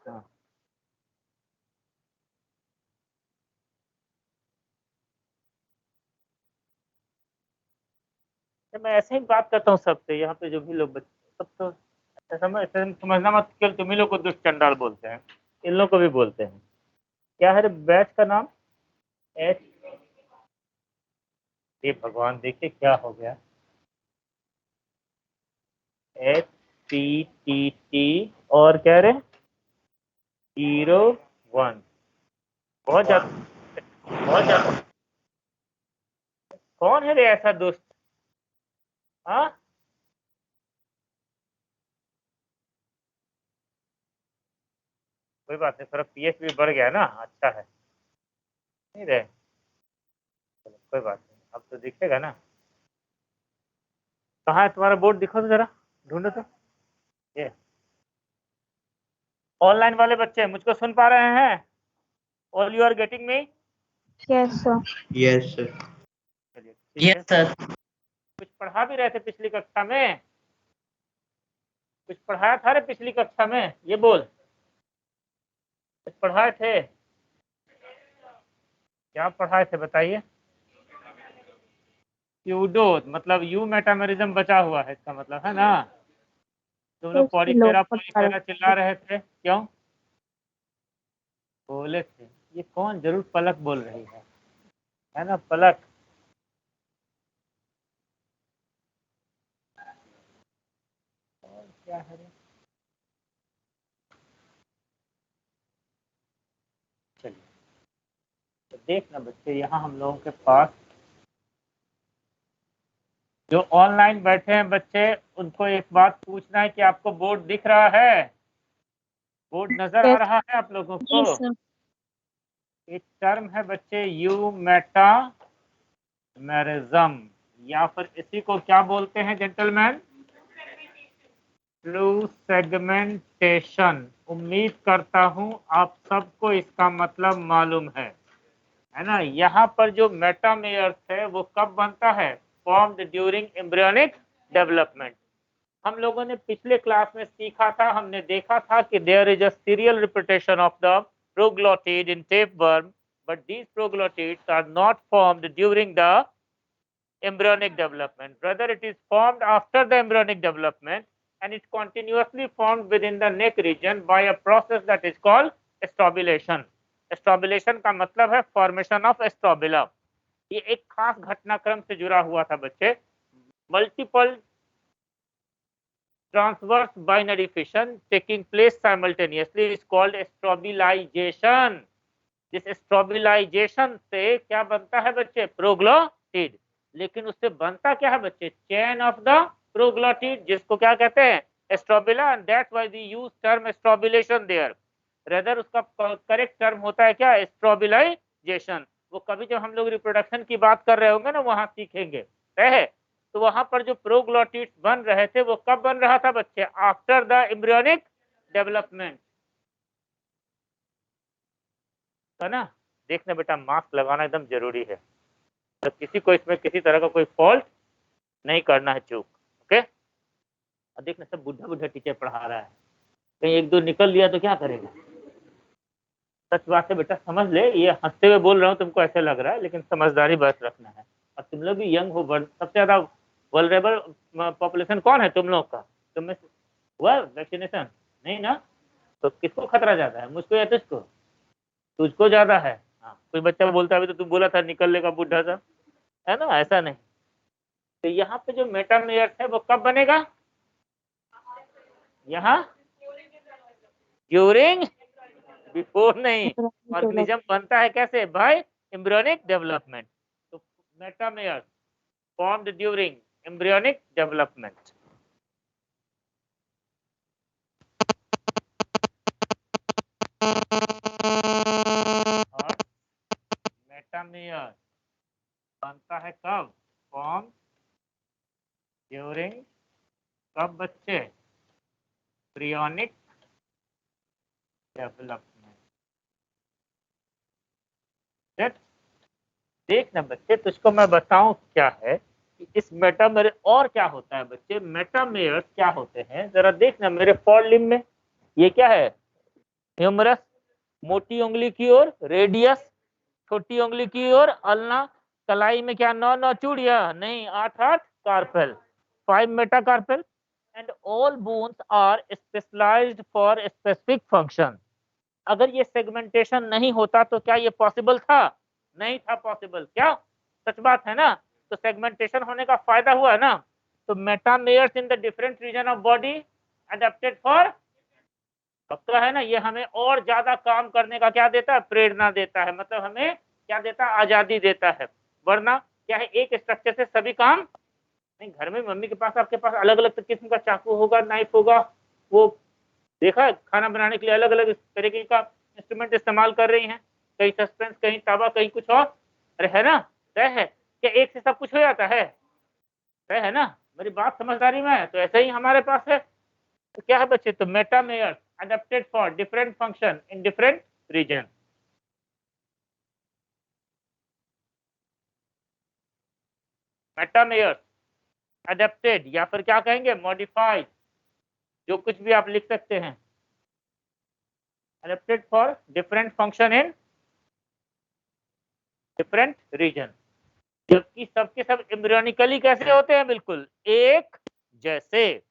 हाँ। तो मैं ऐसे ही बात करता हूँ सबसे, यहाँ पे जो भी लोग बच्चे सब तो समझना मत, केवल तुम्ही लोग को दुष्ट चंडाल बोलते हैं, इन लोग को भी बोलते हैं। क्या है बैच का नाम? एच, ये भगवान देखिए क्या हो गया, एच टी टी टी और कह रहे 01। बहुत ज्यादा, बहुत ज्यादा। कौन है रे ऐसा दोस्त? हाँ, कोई बात नहीं, थोड़ा पीएच भी बढ़ गया ना, अच्छा है। नहीं रहे, चलो कोई बात नहीं, अब तो दिखेगा ना। कहाँ है तुम्हारा बोर्ड, दिखो तो जरा, ढूंढो तो। ये ऑनलाइन वाले बच्चे मुझको सुन पा रहे हैं? All you are getting me? Yes, sir. Yes, sir. चलिए ठीक है। Yes sir. कुछ पढ़ा भी रहे थे पिछली कक्षा में? कुछ पढ़ाया था रे पिछली कक्षा में, ये बोल, कुछ पढ़ाए थे? क्या पढ़ाए थे बताइए? यूडो, मतलब यू मेटामेरिज्म बचा हुआ है इसका मतलब, है ना? तुम लोग पॉलीफेरा पॉलीफेरा चिल्ला रहे थे, क्यों बोले थे? ये कौन, जरूर पलक बोल रही है ना पलक? और क्या है रे? चलिए, तो देखना बच्चे, यहाँ हम लोगों के पास जो ऑनलाइन बैठे हैं बच्चे, उनको एक बात पूछना है कि आपको बोर्ड दिख रहा है? बोर्ड नजर आ Yes. रहा है आप लोगों को? Yes, sir. एक टर्म है बच्चे यू मेटा मैरिज्म, या फिर इसी को क्या बोलते हैं जेंटलमैन? Flu segmentation. उम्मीद करता हूं आप सबको इसका मतलब मालूम है ना? यहाँ पर जो मेटामेयर्स है वो कब बनता है? Formed during embryonic development. हम लोगों ने पिछले क्लास में सीखा था, हमने देखा था कि there is a serial repetition of the proglottid in tapeworm, but these proglottids are not formed during the embryonic development. Rather, it is formed after the embryonic development, and it continuously formed within the neck region by a process that is called स्ट्रोबिलेशन। स्ट्रोबिलेशन का मतलब है formation of strobila. ये एक खास घटनाक्रम से जुड़ा हुआ था बच्चे। Multiple transverse binary fission taking place simultaneously is called स्ट्रोबिलाइजेशन। जिस स्ट्रोबिलाइजेशन से क्या बनता है बच्चे? प्रोग्लोटिड। लेकिन उससे बनता क्या है बच्चे? चेन ऑफ द प्रोग्लोटिड, जिसको क्या कहते हैं? Strobila, and that's why we use term strobilation there. Rather उसका करेक्ट टर्म होता है क्या? स्ट्रोबिलाइजेशन। वो कभी जब हम लोग रिप्रोडक्शन की बात कर रहे होंगे ना, वहां सीखेंगे, है? तो वहां पर जो प्रोग्लोटिड्स बन रहे थे वो कब बन रहा था बच्चे? आफ्टर द एम्ब्रियोनिक डेवलपमेंट, है ना? देखना बेटा, मास्क लगाना एकदम जरूरी है, तो किसी को इसमें किसी तरह का कोई फॉल्ट नहीं करना है, चूक। ओके? और देखना, सब बुढ़ा बुढ़ा टीचर पढ़ा रहा है, कहीं एक दो निकल लिया तो क्या करेगा? सच बात है बेटा, समझ ले, ये हंसते हुए बोल रहा हूँ, तुमको ऐसे लग रहा है, लेकिन समझदारी बस रखना है। और तुम लोग भी यंग हो, सबसे ज्यादा वल्नरेबल पॉपुलेशन कौन है तुम लोग का? तुम में हुआ वैक्सीनेशन? नहीं ना? तो किसको खतरा ज्यादा है, मुझको या तुझको? तुझको ज्यादा है। हाँ, कोई बच्चा बोलता है, अभी तो तू बोला था निकल लेगा बुढ़ा सा, है ना? ऐसा नहीं। तो यहाँ पे जो मेटामेयर्स है वो कब बनेगा? यहाँ ड्यूरिंग, बिफोर नहीं। ऑर्गेनिज्म बनता है कैसे भाई? Embryonic development. तो मेटामेयर्स फॉर्म्ड ड्यूरिंग एम्ब्रियोनिक डेवलपमेंट। और मेटामेयर बनता है कब? फॉर्म ड्यूरिंग, कब बच्चे? Embryonic development. देखना बच्चे, तुझको मैं बताऊं क्या है कि इस मेटामेयर और क्या होता है बच्चे? मेटामेयर क्या होते हैं जरा देखना मेरे फॉर लिम्ब में, ये क्या है? ह्यूमरस, मोटी उंगली की ओर रेडियस, छोटी उंगली की ओर अल्ना, कलाई में क्या 9 चूड़िया नहीं 8 carpal, 5 metacarpal and all bones are specialized for specific function. अगर ये सेगमेंटेशन नहीं होता तो क्या ये पॉसिबल था? नहीं था पॉसिबल। क्या सच बात है ना? तो सेगमेंटेशन होने का फायदा हुआ है ना। तो metameres in the different region of body adapted for, पक्का है ना, ये हमें और ज्यादा काम करने का क्या देता है? प्रेरणा देता है, मतलब हमें क्या देता है? आजादी देता है। वरना क्या है, एक स्ट्रक्चर से सभी काम नहीं। घर में मम्मी के पास, आपके पास अलग अलग किस्म का चाकू होगा, नाइफ होगा, वो देखा है खाना बनाने के लिए अलग अलग तरीके का इंस्ट्रूमेंट इस्तेमाल कर रही हैं, कहीं सस्पेंस, कहीं तवा, कहीं कुछ और। अरे है ना, तय है क्या एक से सब कुछ हो जाता है? तय है ना, मेरी बात समझदारी में है? तो ऐसे ही हमारे पास है। तो क्या है बच्चे? तो metameres adapted for different function in different region. Metameres adapted, या फिर क्या कहेंगे मॉडिफाइड, जो कुछ भी आप लिख सकते हैं। Adapted for different function in different region, जबकि सबके सब एम्ब्रियोनिकली कैसे होते हैं? बिल्कुल एक जैसे।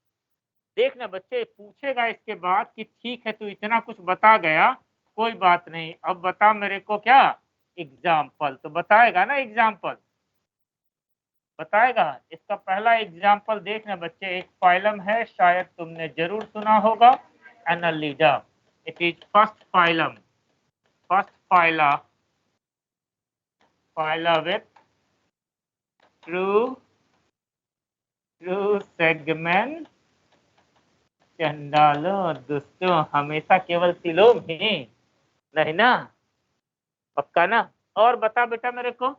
देखना बच्चे, पूछेगा इसके बाद कि ठीक है तू इतना कुछ बता गया, कोई बात नहीं, अब बता मेरे को क्या एग्जाम्पल। तो बताएगा ना एग्जाम्पल, बताएगा। इसका पहला एग्जाम्पल देखना बच्चे, एक फाइलम है, शायद तुमने जरूर सुना होगा, Annelida. It is first phylum, first phyla with true segment. चंडालो दोस्तों, हमेशा केवल सिलोम ही नहीं ना, पक्का ना? और बता बेटा मेरे को,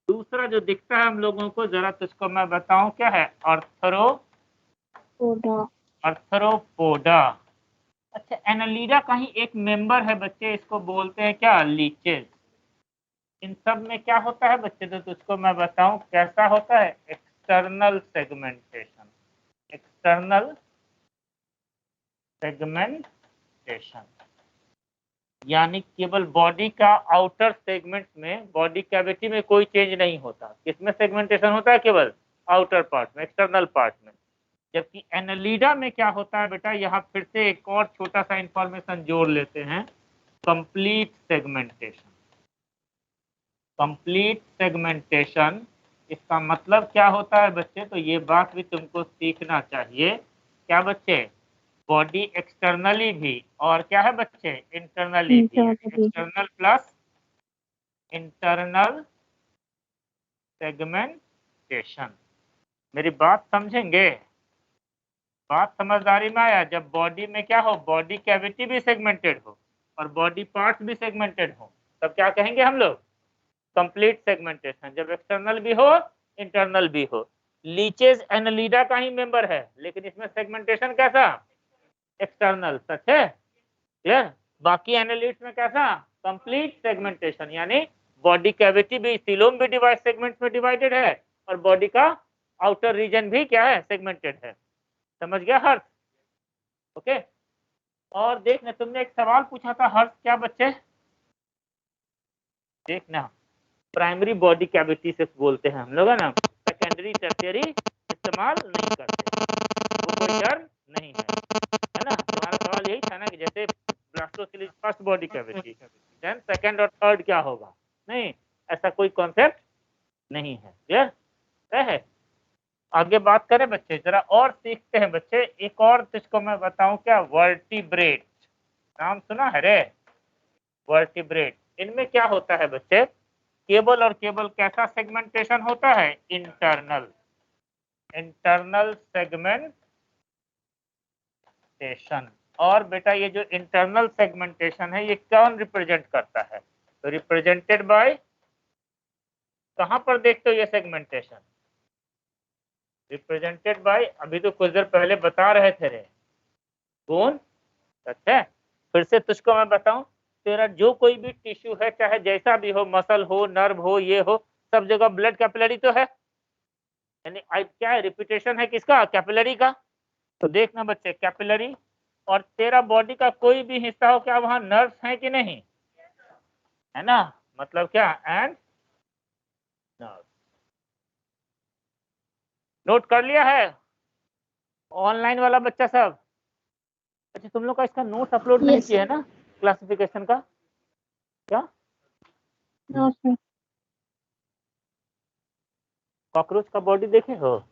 दूसरा जो दिखता है हम लोगों को, जरा तुझको मैं बताऊं क्या है? अर्थरोपोडा। अच्छा, एनालिडा का ही एक मेंबर है बच्चे, इसको बोलते हैं क्या? लीचेस। इन सब में क्या होता है बच्चे? तो तुझको मैं बताऊं कैसा होता है? एक्सटर्नल सेगमेंटेशन, एक्सटर्नल सेगमेंटेशन, यानी केवल बॉडी का आउटर सेगमेंट में, बॉडी कैविटी में कोई चेंज नहीं होता। किसमें सेगमेंटेशन होता है? केवल आउटर पार्ट में, एक्सटर्नल पार्ट में। जबकि एनालिडा में क्या होता है बेटा? यहाँ फिर से एक और छोटा सा इंफॉर्मेशन जोड़ लेते हैं, कंप्लीट सेगमेंटेशन। कंप्लीट सेगमेंटेशन, इसका मतलब क्या होता है बच्चे? तो ये बात भी तुमको सीखना चाहिए। क्या बच्चे? बॉडी एक्सटर्नली भी और क्या है बच्चे? इंटरनली भी, एक्सटर्नल प्लस इंटरनल सेगमेंटेशन। मेरी बात समझेंगे? बात समझदारी में आया? जब बॉडी में क्या हो, बॉडी कैविटी भी सेगमेंटेड हो और बॉडी पार्ट्स भी सेगमेंटेड हो, तब क्या कहेंगे हम लोग? Complete segmentation. जब एक्सटर्नल भी हो, इंटरनल भी हो। लीचेस एनालिडा का ही मेंबर है, लेकिन इसमें सेगमेंटेशन कैसा? एक्सटर्नल। सच है? क्लियर? बाकी एनालिट्स में कैसा? कंप्लीट सेगमेंटेशन, यानी बॉडी कैविटी भी, सीलोम भी डिवाइड सेगमेंट्स में डिवाइडेड है और बॉडी का आउटर रीजन भी क्या है? सेगमेंटेड है। समझ गया हर्ष? ओके। और देखना, तुमने एक सवाल पूछा था हर्ष, क्या बच्चे? देखना, प्राइमरी बॉडी कैविटी से बोलते हैं हम लोग, है ना, सेकेंडरी टर्शियरी इस्तेमाल नहीं करते, वो कोई डर नहीं है ना? तुम्हारा सवाल यही था ना कि जैसे blastocoel is first body cavity, then second और थर्ड क्या होगा? नहीं, ऐसा कोई कॉन्सेप्ट नहीं है। क्लियर है? आगे बात करें बच्चे, जरा और सीखते हैं बच्चे। एक और तुझको मैं बताऊं क्या? वर्टिब्रेट, नाम सुना है रे? वर्टिब्रेट, इनमें क्या होता है बच्चे? केबल और केबल कैसा सेगमेंटेशन होता है? Internal, internal segmentation. और बेटा ये जो इंटरनल सेगमेंटेशन है, ये कौन रिप्रेजेंट करता है? तो रिप्रेजेंटेड बाय, कहां पर देखते हो ये सेगमेंटेशन? रिप्रेजेंटेड बाय, अभी तो कुछ देर पहले बता रहे थे रे, बोन। अच्छा, फिर से तुझको मैं बताऊं, तेरा जो कोई भी टिश्यू है, चाहे जैसा भी हो, मसल हो, नर्व हो, ये हो, सब जगह ब्लड कैपिलरी तो है, यानी क्या है? रिपीटेशन है किसका? कैपिलरी का। तो देखना बच्चे, कैपिलरी और तेरा बॉडी का कोई भी हिस्सा हो, क्या वहां नर्व्स हैं कि नहीं, है ना, मतलब क्या, एंड नर्व। नोट कर लिया है ऑनलाइन वाला बच्चा सब? अच्छा, तुम लोग का इसका नोट अपलोड नहीं यस किया है ना, क्लासिफिकेशन का? क्या सर। कॉकरोच का बॉडी देखे हो?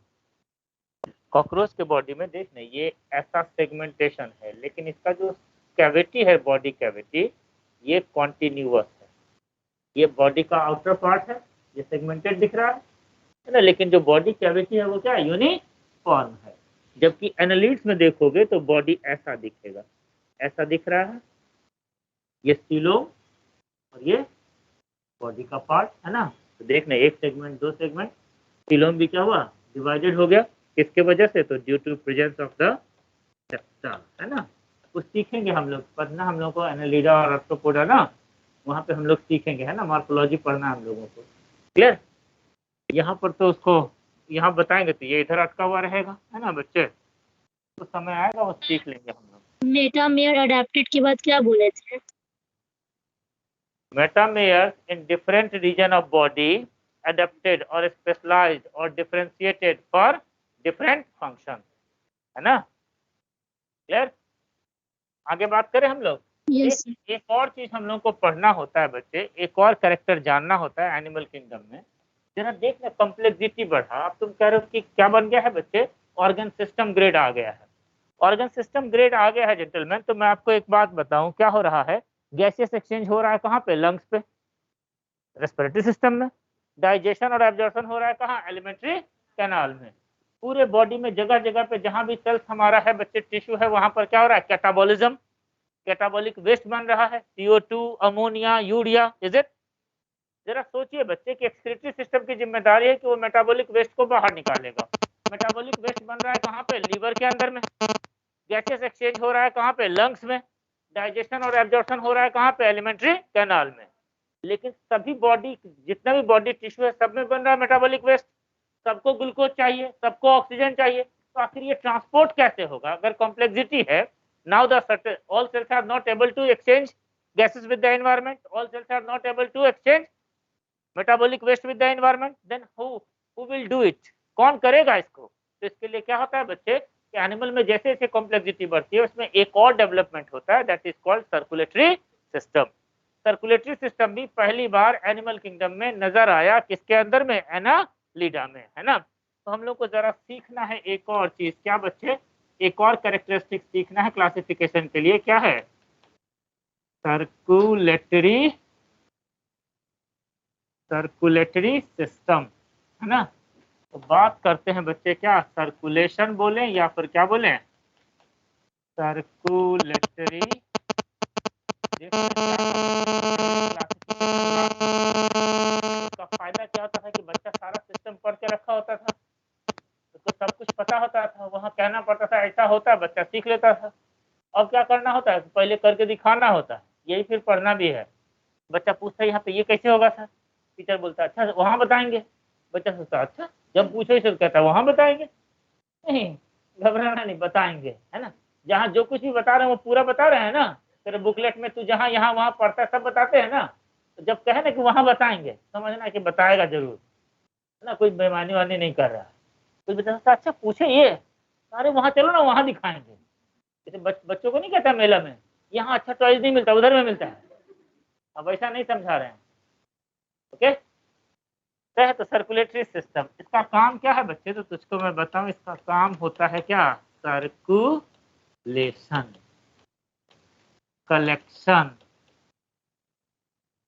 कॉकरोच के बॉडी में देखने ये ऐसा सेगमेंटेशन है, लेकिन इसका जो कैविटी है, बॉडी कैविटी, ये कॉन्टिन्यूअस ये बॉडी का आउटर पार्ट है, ये सेगमेंटेड दिख रहा है ना, लेकिन जो बॉडी कैविटी है वो क्या है, यूनिफॉर्म है। जबकि एनालिट्स में देखोगे तो बॉडी ऐसा दिखेगा, ऐसा दिख रहा है, ये सीलोम और ये बॉडी का पार्ट है ना। तो देखना, एक सेगमेंट, दो सेगमेंट, सीलोम भी क्या हुआ, डिवाइडेड हो गया, किसके वजह से, तो due to presence of the septa, है ना। कुछ सीखेंगे हम लोग, पढ़ना हम लोग को एनालिडा और आर्थ्रोपोडा ना, वहाँ पे हम लोग सीखेंगे, है ना, मॉर्फोलॉजी पढ़ना हम लोगों को, क्लियर। यहाँ पर तो उसको यहाँ बताएंगे तो ये इधर अटका हुआ रहेगा, है ना बच्चे, तो समय आएगा वो सीख लेंगे हम लोग। मेटामेयर अडेप्टेड के बाद क्या बोले थे? Metamere in different region of body adapted or specialized or differentiated for different function, है ना, क्लियर। आगे बात करें हम लोग। यस एक और चीज हम लोग को पढ़ना होता है बच्चे, एक और कैरेक्टर जानना होता है एनिमल किंगडम में। जरा देखना, कॉम्प्लेक्सिटी बढ़ा। अब तुम कह रहे हो कि क्या बन गया है बच्चे, ऑर्गन सिस्टम ग्रेड आ गया है। ऑर्गन सिस्टम ग्रेड आ गया है जेंटलमैन, तो मैं आपको एक बात बताऊं, क्या हो रहा है, गैसियस एक्सचेंज हो रहा है कहाँ पे, लंग्स पे, रेस्पिरेटरी सिस्टम में। डाइजेशन और एब्जॉर्प्शन हो रहा है कहाँ, एलिमेंट्री कैनाल में। पूरे बॉडी में जगह जगह पे जहां भी सेल्स हमारा है बच्चे, टिश्यू है, वहां पर क्या हो रहा है, कैटाबॉलिज्म, कैटाबॉलिक वेस्ट बन रहा है, CO2, ammonia, urea, is it. जरा सोचिए बच्चे कि एक्सक्रीटरी सिस्टम की जिम्मेदारी है कि वो मेटाबॉलिक वेस्ट को बाहर निकालेगा। मेटाबॉलिक वेस्ट बन रहा है कहाँ पे, लीवर के अंदर में। गैसेस एक्सचेंज हो रहा है कहाँ पे, लंग्स में। डाइजेशन और एब्जॉर्प्शन हो रहा है कहाँ पे, एलिमेंट्री कैनाल में। लेकिन सभी बॉडी, जितना भी बॉडी टिश्यू है, सब में बन रहा है मेटाबॉलिक वेस्ट। सबको ग्लूकोज चाहिए, सबको ऑक्सीजन चाहिए, तो आखिर ये ट्रांसपोर्ट कैसे होगा अगर कॉम्प्लेक्सिटी है। Now the certain all cells are not able to exchange gases with the environment, all cells are not able to exchange metabolic waste with the environment, then who will do it, कौन करेगा इसको। तो इसके लिए क्या होता है बच्चे कि एनिमल में जैसे जैसे कॉम्प्लेक्सिटी बढ़ती है उसमें एक और डेवलपमेंट होता है, that is called circulatory system. Circulatory system भी पहली बार एनिमल किंगडम में नजर आया, किसके अंदर में, एनालिडा में, है ना। तो हम लोग को जरा सीखना है एक और चीज, क्या बच्चे, एक और कैरेक्टरिस्टिक सीखना है क्लासिफिकेशन के लिए, क्या है, सर्कुलेटरी सिस्टम, है ना। तो बात करते हैं बच्चे, क्या सर्कुलेशन बोलें या फिर क्या बोलें, सर्कुलेटरी। उसका फायदा क्या होता है कि बच्चा सारा सिस्टम पढ़ के रखा होता था, उसको सब कुछ पता होता था, वहां कहना पड़ता था ऐसा होता है, बच्चा सीख लेता था। अब क्या करना होता है, पहले करके दिखाना होता है, यही फिर पढ़ना भी है। बच्चा पूछता है यहाँ पे ये कैसे होगा सर, टीचर बोलता है अच्छा वहां बताएंगे। बच्चा सोचता है अच्छा, जब पूछो इसे कहता है वहां बताएंगे। नहीं, घबराना नहीं, बताएंगे, है ना। जहाँ जो कुछ भी बता रहे हैं वो पूरा बता रहे हैं ना, तेरे बुकलेट में तू जहाँ यहाँ वहां पढ़ता है सब बताते हैं ना। तो जब कहे ना कि वहां बताएंगे, समझना कि बताएगा जरूर, है ना, कोई बेईमानी वानी नहीं कर रहा है। कोई बच्चा सोचता अच्छा पूछे ये, अरे वहां चलो ना वहां दिखाएंगे। जैसे बच्चों को नहीं कहता मेला में, यहाँ अच्छा टॉयज नहीं मिलता उधर में मिलता है। अब ऐसा नहीं समझा रहे हैं, ओके। है तो सर्कुलेटरी सिस्टम, इसका काम क्या है बच्चे, तो तुझको मैं बताऊं, इसका काम होता है क्या, circulation, collection,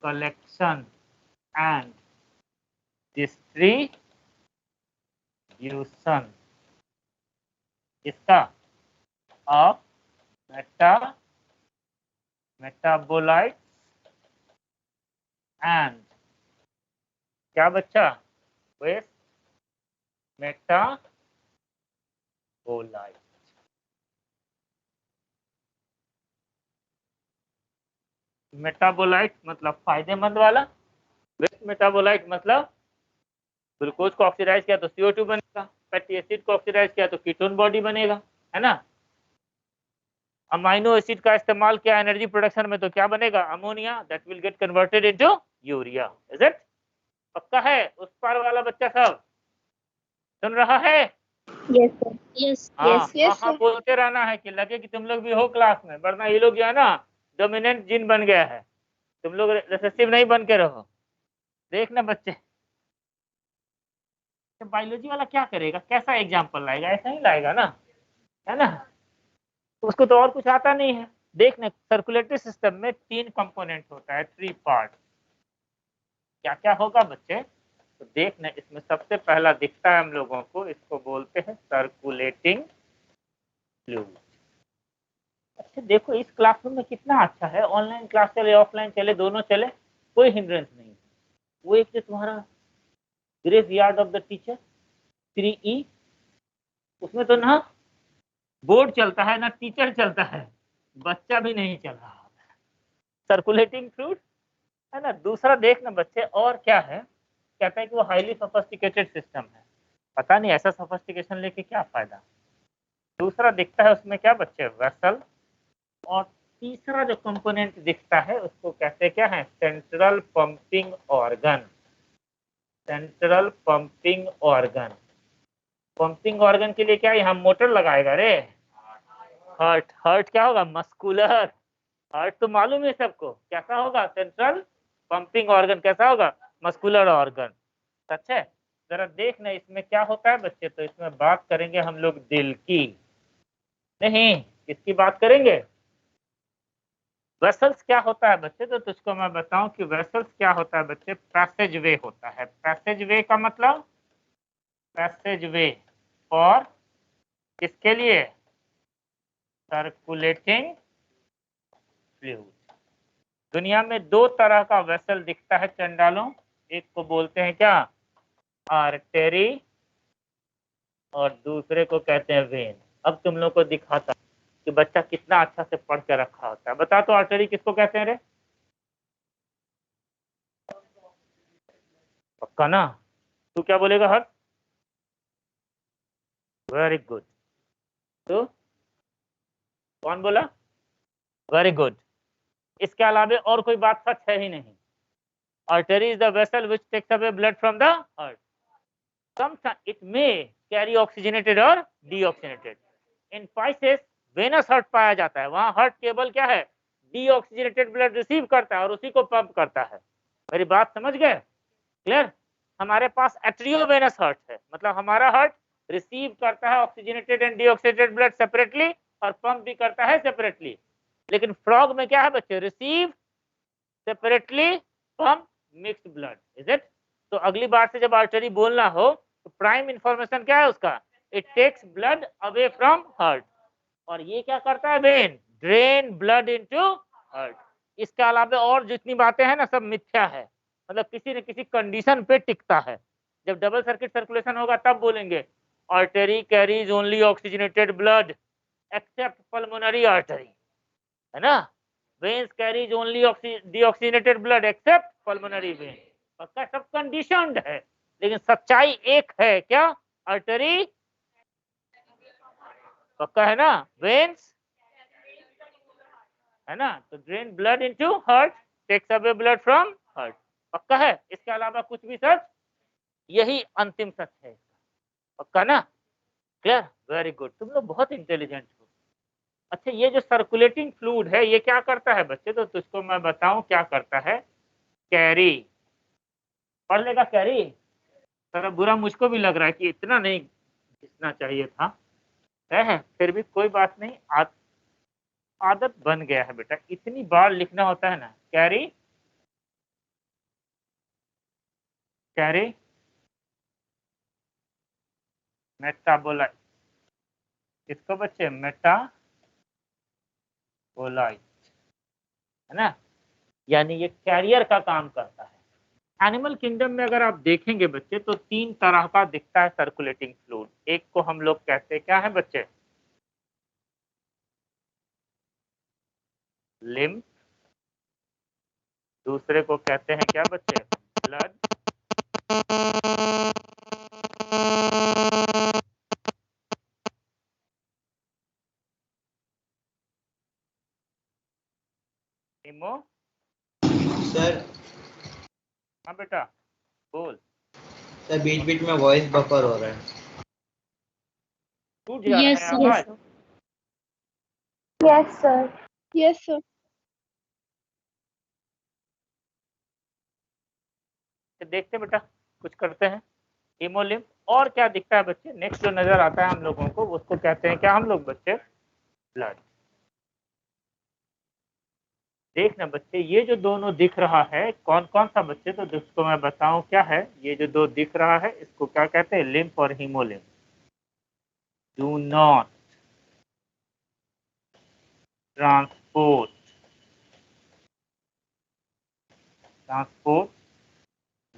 collection and distribution इसका ऑफ मेटाबोलाइट एंड क्या बच्चा, वेस्ट मेटाबोलाइट। मेटाबोलाइट मतलब फायदेमंद वाला, वेस्ट मेटाबोलाइट मतलब ग्लूकोज को ऑक्सीडाइज किया तो CO2 बनेगा, फैटी एसिड को ऑक्सीडाइज किया तो कीटोन बॉडी बनेगा, है ना। अमाइनो एसिड का इस्तेमाल किया एनर्जी प्रोडक्शन में तो क्या बनेगा? Ammonia, that will get converted into urea. Is it? पक्का है? उस पार वाला बच्चा सब सुन रहा है? Yes sir. यस हाँ, यस हाँ सर। बोलते रहना है कि लगे कि तुम लोग भी हो क्लास में, वरना ये लोग जो है ना डोमिनेंट जिन बन गया है, तुम लोग रिसेसिव नहीं बन के रहो। देखना बच्चे, तो बायोलॉजी वाला क्या करेगा, कैसा एग्जाम्पल लाएगा? ऐसा ही लाएगा ना, है ना? उसको तो और कुछ आता नहीं है। देखने सर्कुलेटरी सिस्टम में 3 कंपोनेंट होता है, 3 पार्ट। क्या क्या होगा बच्चे? तो देखना, इसमें सबसे पहला दिखता है हम लोगों को, इसको बोलते हैं सर्कुलेटिंग फ्लूइड। अच्छा देखो, इस क्लासरूम में कितना अच्छा है, ऑनलाइन क्लास चले ऑफलाइन चले दोनों चले, कोई हिंड्रेंस नहीं है। वो एक जो तुम्हारा graveyard of the teacher 3E, उसमें तो ना बोर्ड चलता है ना टीचर चलता है, बच्चा भी नहीं चल रहा। सर्कुलेटिंग फ्लूइड है ना। दूसरा देखना बच्चे, और क्या है, कहता है कि वो हाईली सोफिस्टिकेटेड सिस्टम है। पता नहीं ऐसा सोफिस्टिकेशन लेके क्या फायदा। दूसरा दिखता है उसमें क्या बच्चे? वेसल। और तीसरा जो कंपोनेंट दिखता है उसको कहते क्या है? Central pumping organ. Central pumping organ. Pumping organ के लिए क्या यहाँ मोटर लगाएगा रे? हार्ट। हार्ट क्या होगा? मस्कुलर। हार्ट तो मालूम है सबको, कैसा होगा? सेंट्रल पंपिंग ऑर्गन कैसा होगा? Muscular organ. सच है? जरा देखना इसमें क्या होता है बच्चे। तो इसमें बात करेंगे हम लोग दिल की, नहीं किसकी बात करेंगे? वेसल्स क्या होता है बच्चे? तो तुझको मैं बताऊं कि वेसल्स क्या होता है बच्चे। पैसेज वे होता है। पैसेज वे का मतलब, पैसेज वे और किसके लिए? Circulating fluid. दुनिया में 2 तरह का वेसल दिखता है चंडालों। एक को बोलते हैं क्या? आर्टरी। और दूसरे को कहते हैं वेन। अब तुम लोग को दिखाता कि बच्चा कितना अच्छा से पढ़ के रखा होता है। बता तो आर्टरी किसको कहते हैं रे? पक्का ना? तू क्या बोलेगा हर? Very good. तो कौन बोला? Very good. इसके अलावा और कोई बात सच है ही नहीं। Artery is the vessel which takes away blood from the heart. Sometimes it may carry oxygenated और deoxygenated. In Pisces venous heart पाया जाता है, वहां हार्ट केबल क्या है? डीऑक्सीजनेटेड ब्लड रिसीव करता है और उसी को पंप करता है। मेरी बात समझ गए? क्लियर? हमारे पास एट्रियोवेनस हार्ट है, मतलब हमारा हार्ट रिसीव करता है oxygenated and deoxygenated blood separately और पंप भी करता है सेपरेटली। लेकिन फ्रॉग में क्या है बच्चे? Receive separately, pump mixed blood. Is it? तो अगली बार से जब आर्टरी बोलना हो तो प्राइम इंफॉर्मेशन क्या है उसका? It takes blood away from heart. और ये क्या करता है? Vein drain blood into heart. इसके अलावा और जितनी बातें हैं ना सब मिथ्या है, मतलब किसी न किसी कंडीशन पे टिकता है। जब डबल सर्किट सर्कुलेशन होगा तब बोलेंगे artery carries only oxygenated blood accept pulmonary artery, है ना? Veins carries only deoxygenated blood accept pulmonary vein. पक्का सब कंडीशनड है, लेकिन सच्चाई एक है क्या? आर्टरी पक्का है ना? वेन्स है ना, तो drain blood into heart, takes away blood from heart. पक्का है? इसके अलावा कुछ भी सच? यही अंतिम सच है। पक्का ना? क्लियर? वेरी गुड, तुम लोग बहुत इंटेलिजेंट हो। अच्छा, ये जो सर्कुलेटिंग फ्लूइड है ये क्या करता है बच्चे? तो तुझको मैं बताऊं क्या करता है। कैरी, पढ़ लेगा कैरी। थोड़ा बुरा मुझको भी लग रहा है कि इतना नहीं घिसना चाहिए था, है फिर भी कोई बात नहीं। आदत बन गया है बेटा, इतनी बार लिखना होता है ना। Carry, carry metabolite. किसको बच्चे? मेटाबोलाइट, है ना, यानी ये कैरियर का काम करता है। एनिमल किंगडम में अगर आप देखेंगे बच्चे तो 3 तरह का दिखता है सर्कुलेटिंग फ्लूइड। एक को हम लोग कहते हैं क्या है बच्चे? लिम्फ। दूसरे को कहते हैं क्या बच्चे? ब्लड। हाँ बेटा बोल। सर बीच बीच में वॉइस बफर हो रहा है। टूट जा रहा Yes, है sir. आवाज। Yes, sir. Yes, sir. देखते बेटा कुछ करते हैं। हीमोलिम्फ और क्या दिखता है बच्चे, नेक्स्ट जो नजर आता है हम लोगों को उसको कहते हैं क्या हम लोग बच्चे, ब्लड। देखना बच्चे ये जो दोनों दिख रहा है कौन कौन सा बच्चे, तो जिसको मैं बताऊं क्या है, ये जो दो दिख रहा है इसको क्या कहते हैं, लिम्फ और haemolymph. Do not transport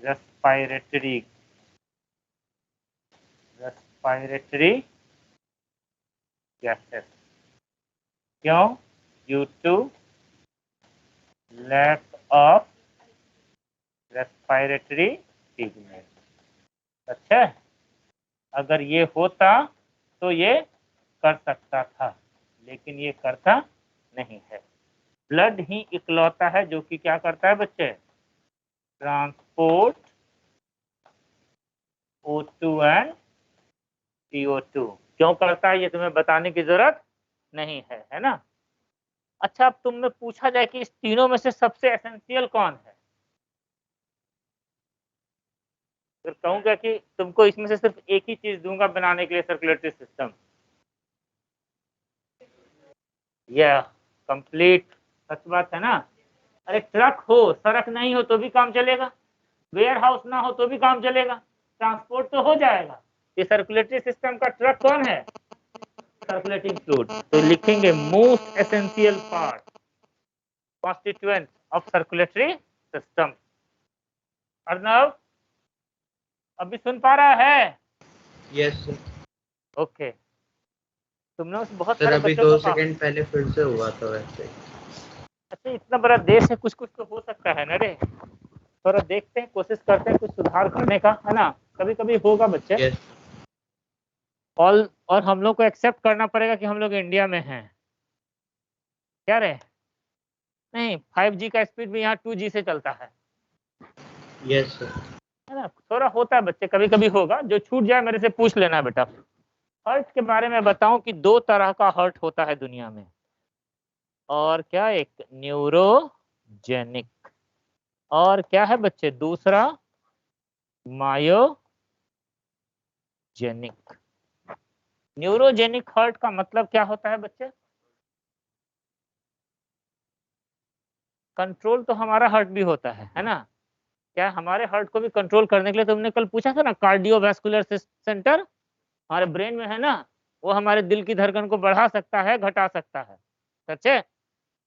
respiratory gases. क्यों? Due to lack of respiratory pigment. अच्छा, अगर ये होता तो ये कर सकता था, लेकिन ये करता नहीं है। ब्लड ही इकलौता है जो कि क्या करता है बच्चे, ट्रांसपोर्ट O2 एंड CO2। क्यों करता है ये तुम्हें बताने की जरूरत नहीं है ना। अच्छा, अब तुमने पूछा जाए कि इस तीनों में से सबसे एसेंशियल कौन है, फिर कहूंगा कि तुमको इसमें से सिर्फ एक ही चीज दूंगा बनाने के लिए, सर्कुलेटरी सिस्टम। यह कंप्लीट सच बात है ना। अरे ट्रक हो सड़क नहीं हो तो भी काम चलेगा, वेयर हाउस ना हो तो भी काम चलेगा, ट्रांसपोर्ट तो हो जाएगा। ये सर्कुलेटरी सिस्टम का ट्रक कौन है, सर्कुलेटिंग फ्लूइड। तो लिखेंगे most essential part constituent of circulatory system. Arnav अभी सुन पा रहा है? Yes sir. ओके, तुमने उस बहुत सर सारे अभी बच्चों 2 को सेकंड पहले फिर से हुआ था वैसे। अच्छा, इतना बड़ा देश है, कुछ कुछ तो हो सकता है ना रे। थोड़ा देखते हैं, कोशिश करते हैं कुछ सुधार करने का, है ना। कभी कभी होगा बच्चे। यस और हम लोग को एक्सेप्ट करना पड़ेगा कि हम लोग इंडिया में हैं, क्या रे। नहीं, 5G का स्पीड भी यहाँ 2G से चलता है यस सर। है ना। थोड़ा होता है बच्चे, कभी कभी होगा। जो छूट जाए मेरे से पूछ लेना बेटा। हर्ट के बारे में बताऊं कि 2 तरह का हर्ट होता है दुनिया में, और क्या, एक न्यूरोजेनिक, और क्या है बच्चे दूसरा, मायोजेनिक। न्यूरोजेनिक हर्ट का मतलब क्या होता है बच्चे, कंट्रोल तो हमारा हर्ट भी होता है ना। क्या हमारे हर्ट को भी कंट्रोल करने के लिए, तुमने कल पूछा था ना, कार्डियोवैस्कुलर सेंटर हमारे ब्रेन में है ना, वो हमारे दिल की धड़कन को बढ़ा सकता है, घटा सकता है, सच है।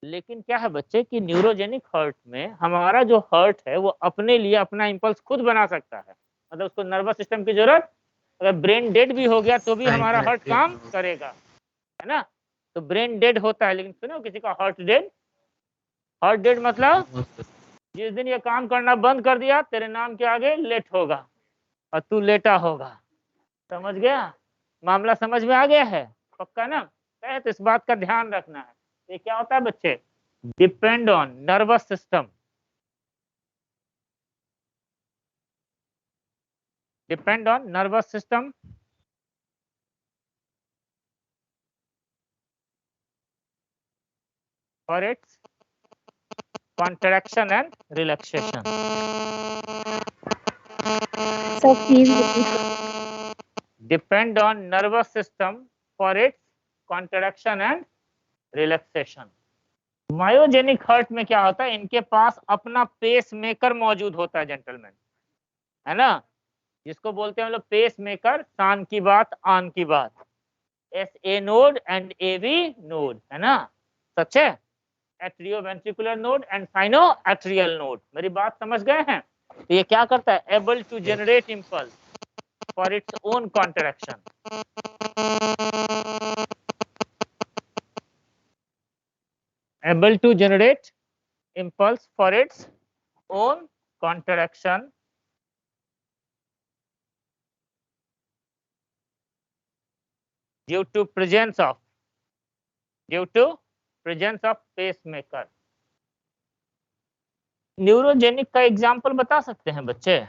लेकिन क्या है बच्चे कि न्यूरोजेनिक हर्ट में हमारा जो हर्ट है वो अपने लिए अपना इम्पल्स खुद बना सकता है, मतलब उसको नर्वस सिस्टम की जरूरत, अगर ब्रेन डेड भी हो गया तो भी हमारा हर्ट काम करेगा, है ना। तो ब्रेन डेड होता है, लेकिन सुनो किसी का हर्ट डेड। हर्ट डेड मतलब जिस दिन ये काम करना बंद कर दिया, तेरे नाम के आगे लेट होगा और तू लेटा होगा। समझ गया, मामला समझ में आ गया है, पक्का ना। तो इस बात का ध्यान रखना है। ये क्या होता है बच्चे, depend on nervous system, depend on nervous system for its contraction and relaxation. Sir, please repeat. Depend on nervous system for its contraction and relaxation. Myogenic heart में क्या होता है, इनके पास अपना पेस मेकर मौजूद होता है जेंटलमैन, है ना। जिसको बोलते हैं हम लोग पेस मेकर, शान की बात आन की बात, SA node and AV node, है ना, सच है। Atrioventricular node and sinoatrial node, मेरी बात समझ गए हैं। तो ये क्या करता है, able to generate impulse for its own contraction, able to generate impulse for its own contraction due to presence of pacemaker. Neurogenic का एग्जाम्पल बता सकते हैं बच्चे?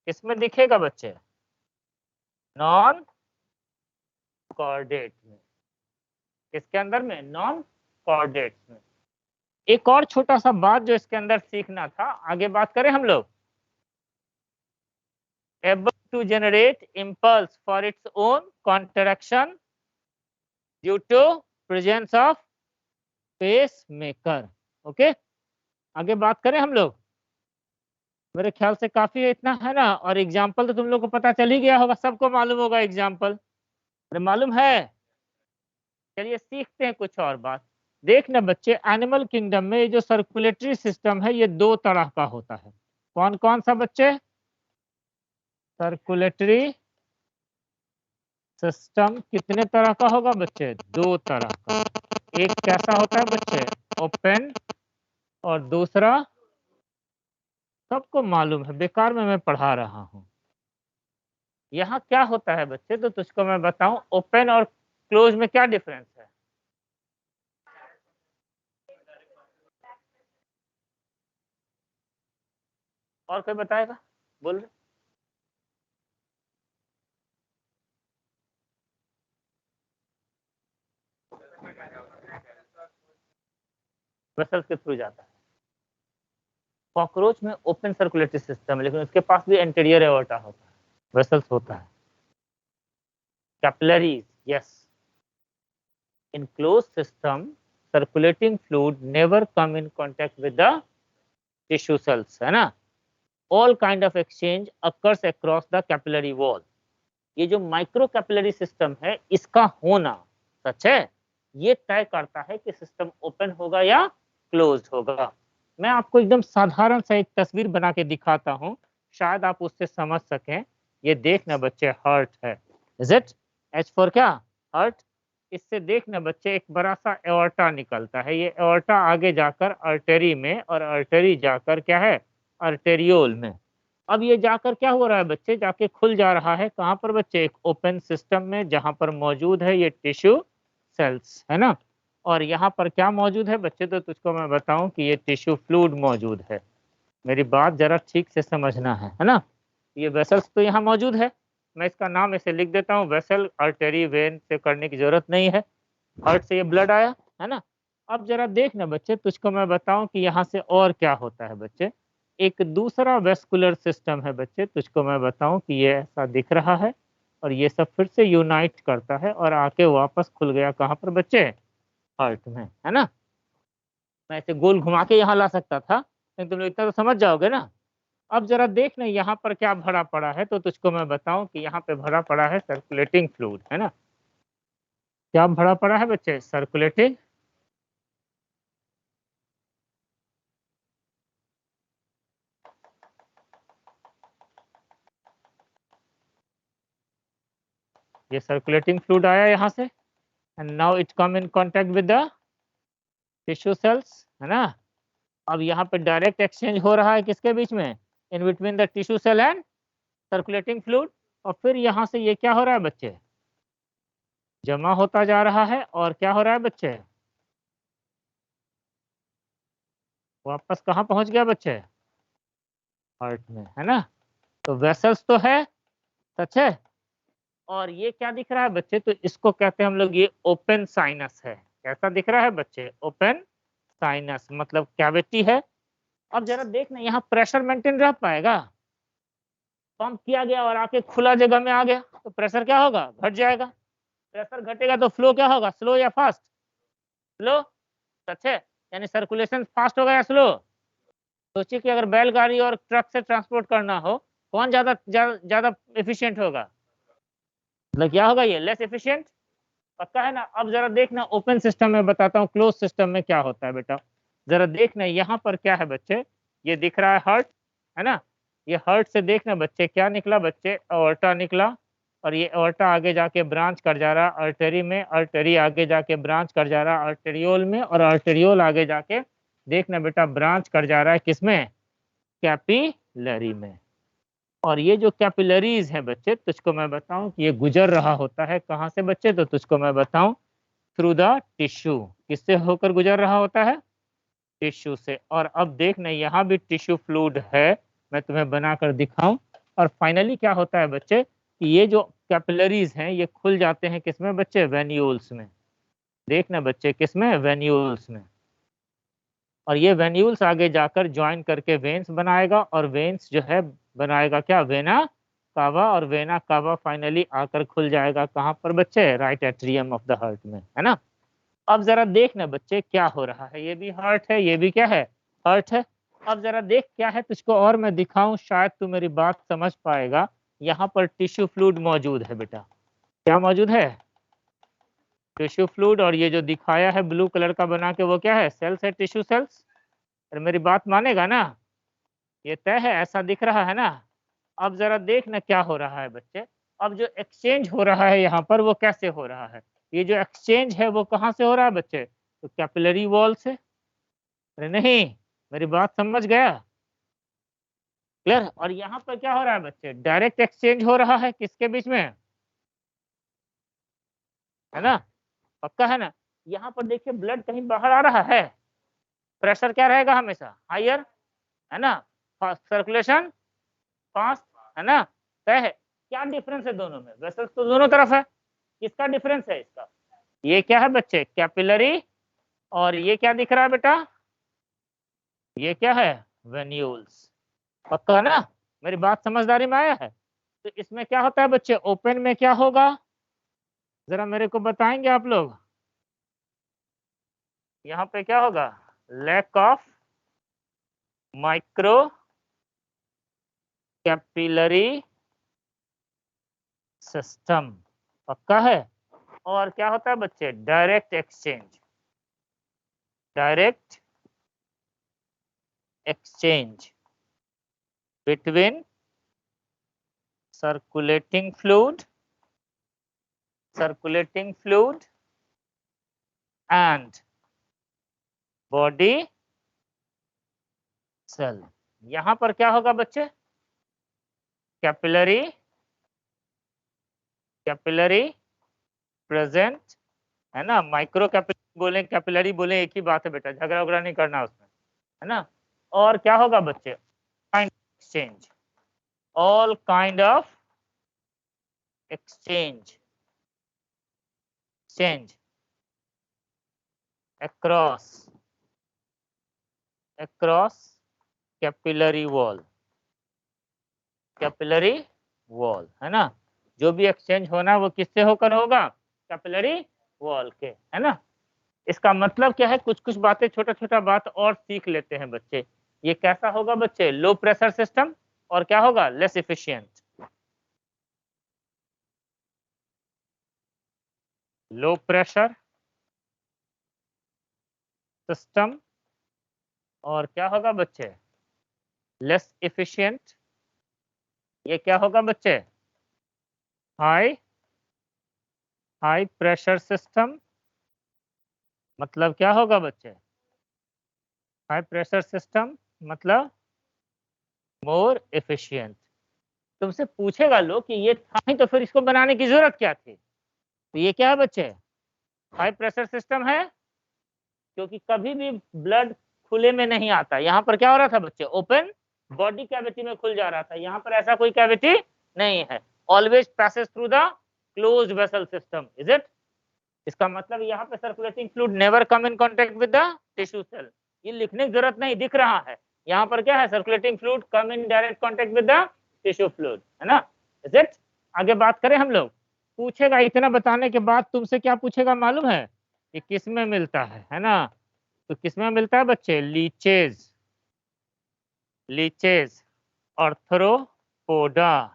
किसमें दिखेगा बच्चे? नॉन कॉर्डेट में। किसके अंदर में? नॉन कॉर्डेट में। एक और छोटा सा बात जो इसके अंदर सीखना था, आगे बात करें हम लोग। able to generate impulse for its own contraction due to presence of pacemaker। Okay, आगे बात करें हम लोग। मेरे ख्याल से काफी इतना है ना, और एग्जाम्पल तो तुम लोग को पता चल ही गया होगा, सबको मालूम होगा एग्जाम्पल। अरे मालूम है? चलिए सीखते हैं कुछ और बात। देखना बच्चे, एनिमल किंगडम में ये जो सर्कुलेटरी सिस्टम है ये दो तरह का होता है। कौन कौन सा बच्चे? सर्कुलेटरी सिस्टम कितने तरह का होगा बच्चे? दो तरह का। एक कैसा होता है बच्चे? ओपन, और दूसरा सबको मालूम है, बेकार में मैं पढ़ा रहा हूं। यहाँ क्या होता है बच्चे, तो तुझको मैं बताऊं, ओपन और क्लोज में क्या डिफरेंस है? और कोई बताएगा? बोल रहे। वेसल्स के थ्रू जाता है। कॉकरोच में ओपन सर्कुलेटरी सिस्टम है, लेकिन उसके पास भी एंटीरियर एओर्टा होता है, वेसल्स होता है। Capillaries, yes. In close system circulating fluid never come in contact with the tissue cells, है ना। All kind of exchange occurs across the capillary wall. ये जो माइक्रो कैपिलरी सिस्टम है इसका होना सच है, ये तय करता है कि सिस्टम ओपन होगा या क्लोज होगा। मैं आपको एकदम साधारण सा एक तस्वीर बना के दिखाता हूं, शायद आप उससे समझ सकें। ये देखना बच्चे, हार्ट है, इज इट? एच फॉर क्या? हार्ट। इससे देखना बच्चे, एक बड़ा सा एओर्टा निकलता है। ये एओर्टा आगे जाकर आर्टरी में, और आर्टरी जाकर क्या है? आर्टेरियोल में। अब ये जाकर क्या हो रहा है बच्चे? जाके खुल जा रहा है कहाँ पर बच्चे? एक ओपन सिस्टम में, जहां पर मौजूद है ये टिश्यू सेल्स, है ना। और यहाँ पर क्या मौजूद है बच्चे? तो तुझको मैं बताऊं कि ये टिश्यू फ्लूइड मौजूद है। मेरी बात जरा ठीक से समझना है ना। ये वेसल्स तो यहाँ मौजूद है, मैं इसका नाम ऐसे लिख देता हूँ, वेसल। आर्टरी वेन से करने की जरूरत नहीं है, हार्ट से ये ब्लड आया, है ना। अब जरा देखना बच्चे, तुझको मैं बताऊं कि यहाँ से और क्या होता है बच्चे। एक दूसरा वेस्कुलर सिस्टम है बच्चे, तुझको मैं बताऊं कि ये ऐसा दिख रहा है, और ये सब फिर से यूनाइट करता है और आके वापस खुल गया कहाँ पर बच्चे? हार्ट में, है ना। मैं इसे गोल घुमा के यहाँ ला सकता था, लेकिन तुम लोग इतना तो समझ जाओगे ना। अब जरा देखना यहाँ पर क्या भरा पड़ा है, तो तुझको मैं बताऊं कि यहाँ पे भरा पड़ा है सर्कुलेटिंग फ्लूइड, है ना। क्या भरा पड़ा है बच्चे? सर्कुलेटिंग। ये सर्कुलेटिंग फ्लूइड आया यहाँ से, and now it come in contact with the tissue cells, है ना। अब यहाँ पे डायरेक्ट एक्सचेंज हो रहा है किसके बीच में? In between the tissue cell and circulating fluid. और फिर यहाँ से ये क्या हो रहा है बच्चे? जमा होता जा रहा है, और क्या हो रहा है बच्चे? वापस कहाँ पहुंच गया बच्चे? हार्ट में, है ना। तो वेसल्स तो है, सच है। और ये क्या दिख रहा है बच्चे? तो इसको कहते हैं हम लोग, ये ओपन साइनस है। कैसा दिख रहा है बच्चे? ओपन साइनस, मतलब कैविटी है। अब जरा देखना, यहाँ प्रेशर मेंटेन रह पाएगा? पंप किया गया और आके खुला जगह में आ गया, तो प्रेशर क्या होगा? घट जाएगा। प्रेशर घटेगा तो फ्लो क्या होगा? स्लो या फास्ट? स्लो, सच है। यानी सर्कुलेशन फास्ट होगा या स्लो? सोचिए कि अगर बैलगाड़ी और ट्रक से ट्रांसपोर्ट करना हो, कौन ज्यादा ज्यादा एफिशिएंट होगा? मतलब क्या होगा? ये लेस एफिशिएंट, पक्का है ना। अब जरा देखना, ओपन सिस्टम में बताता हूँ, क्लोज सिस्टम में क्या होता है बेटा। जरा देखना यहाँ पर क्या है बच्चे, ये दिख रहा है हार्ट, है ना। ये हार्ट से देखना बच्चे क्या निकला बच्चे? एओर्टा निकला, और ये एओर्टा आगे जाके ब्रांच कर जा रहा है आर्टरी में, आर्टरी आगे जाके ब्रांच कर जा रहा है आर्टेरियोल में, और आर्टेरियोल आगे जाके देखना बेटा ब्रांच कर जा रहा है किसमें? कैपिलरी में। और ये जो कैपिलरीज है बच्चे, तुझको मैं बताऊं कि ये गुजर रहा होता है कहाँ से बच्चे? तो तुझको मैं बताऊं, थ्रू द टिश्यू। किससे होकर गुजर रहा होता है? टिश्यू से। और अब देखना यहाँ भी टिश्यू फ्लूइड है, मैं तुम्हें बनाकर दिखाऊं। और फाइनली क्या होता है बच्चे कि ये जो कैपिलरीज हैं ये खुल जाते हैं किसमें बच्चे, वेन्यूल्स में। देखना बच्चे किसमें, वेन्यूल्स में। और ये वेन्यूल्स आगे जाकर ज्वाइन करके वेन्स बनाएगा, और वेन्स जो है बनाएगा क्या, वेना कावा। और वेना कावा फाइनली आकर खुल जाएगा कहाँ पर बच्चे, right atrium of the heart में, है ना। अब जरा देखना बच्चे क्या हो रहा है, ये भी हार्ट है, ये भी क्या है, हार्ट है। अब जरा देख क्या है, तुझको और मैं दिखाऊं, शायद तू मेरी बात समझ पाएगा। यहाँ पर टिश्यू फ्लूइड मौजूद है बेटा, क्या मौजूद है, टिश्यू फ्लूइड। और ये जो दिखाया है ब्लू कलर का बना के वो क्या है, सेल्स है, टिश्यू सेल्स। अरे मेरी बात मानेगा ना, ये तय है, ऐसा दिख रहा है ना। अब जरा देखना क्या हो रहा है बच्चे। अब जो एक्सचेंज हो रहा है यहाँ पर वो कैसे हो रहा है, ये जो एक्सचेंज है वो कहाँ से हो रहा है बच्चे, तो कैपिलरी वॉल से। अरे नहीं, मेरी बात समझ गया, क्लियर। और यहाँ पर क्या हो रहा है बच्चे, डायरेक्ट एक्सचेंज हो रहा है किसके बीच में, है ना, पक्का है ना। यहाँ पर देखिए ब्लड कहीं बाहर आ रहा है, प्रेशर क्या रहेगा हमेशा हायर, है ना, सर्कुलेशन फास्ट, है ना, तय है। क्या डिफरेंस है दोनों में, वेसल्स तो दोनों तरफ है, किसका डिफरेंस है इसका, ये क्या है बच्चे, कैपिलरी। और ये क्या दिख रहा है बेटा, ये क्या है, वेन्यूल्स, पक्का ना, मेरी बात समझदारी में आया है। तो इसमें क्या होता है बच्चे, ओपन में क्या होगा, जरा मेरे को बताएंगे आप लोग, यहाँ पे क्या होगा, lack of micro capillary system, पक्का है। और क्या होता है बच्चे, direct exchange, direct exchange between circulating fluid and body cell। यहां पर क्या होगा बच्चे, कैपिलरी प्रेजेंट, है ना, माइक्रो कैपिलरी बोले कैपिलरी बोले एक ही बात है बेटा, झगड़ा उगड़ा नहीं करना उसमें, है ना। और क्या होगा बच्चे, kind exchange, all kind of exchange across capillary wall, है ना। जो भी एक्सचेंज होना वो किससे होकर होगा, कैपिलरी वॉल के, है ना। इसका मतलब क्या है, कुछ कुछ बातें छोटा छोटा बात और सीख लेते हैं बच्चे। ये कैसा होगा बच्चे, लो प्रेशर सिस्टम, और क्या होगा, less efficient, low pressure system, और क्या होगा बच्चे, लेस इफिशिएंट। ये क्या होगा बच्चे, हाई प्रेशर सिस्टम, मतलब क्या होगा बच्चे, हाई प्रेशर सिस्टम मतलब मोर एफिशिएंट। तुमसे पूछेगा लोग कि ये था ही तो फिर इसको बनाने की जरूरत क्या थी, तो ये क्या है बच्चे, हाई प्रेशर सिस्टम है, क्योंकि कभी भी ब्लड खुले में नहीं आता। यहाँ पर क्या हो रहा था बच्चे, ओपन बॉडी कैविटी में खुल जा रहा था, यहाँ पर ऐसा कोई कैविटी नहीं है, always passage through the closed vessel system, is it. इसका मतलब यहाँ पे circulating fluid never come in contact with the tissue cell, ये लिखने की जरूरत नहीं, दिख रहा है यहाँ पर क्या है, circulating fluid come in direct contact with the tissue fluid, है ना, इज इट। आगे बात करें हम लोग, पूछेगा इतना बताने के बाद तुमसे क्या पूछेगा मालूम है, कि किस में मिलता है ना। तो किस में मिलता है बच्चे, लीचेज आर्थ्रोपोडा।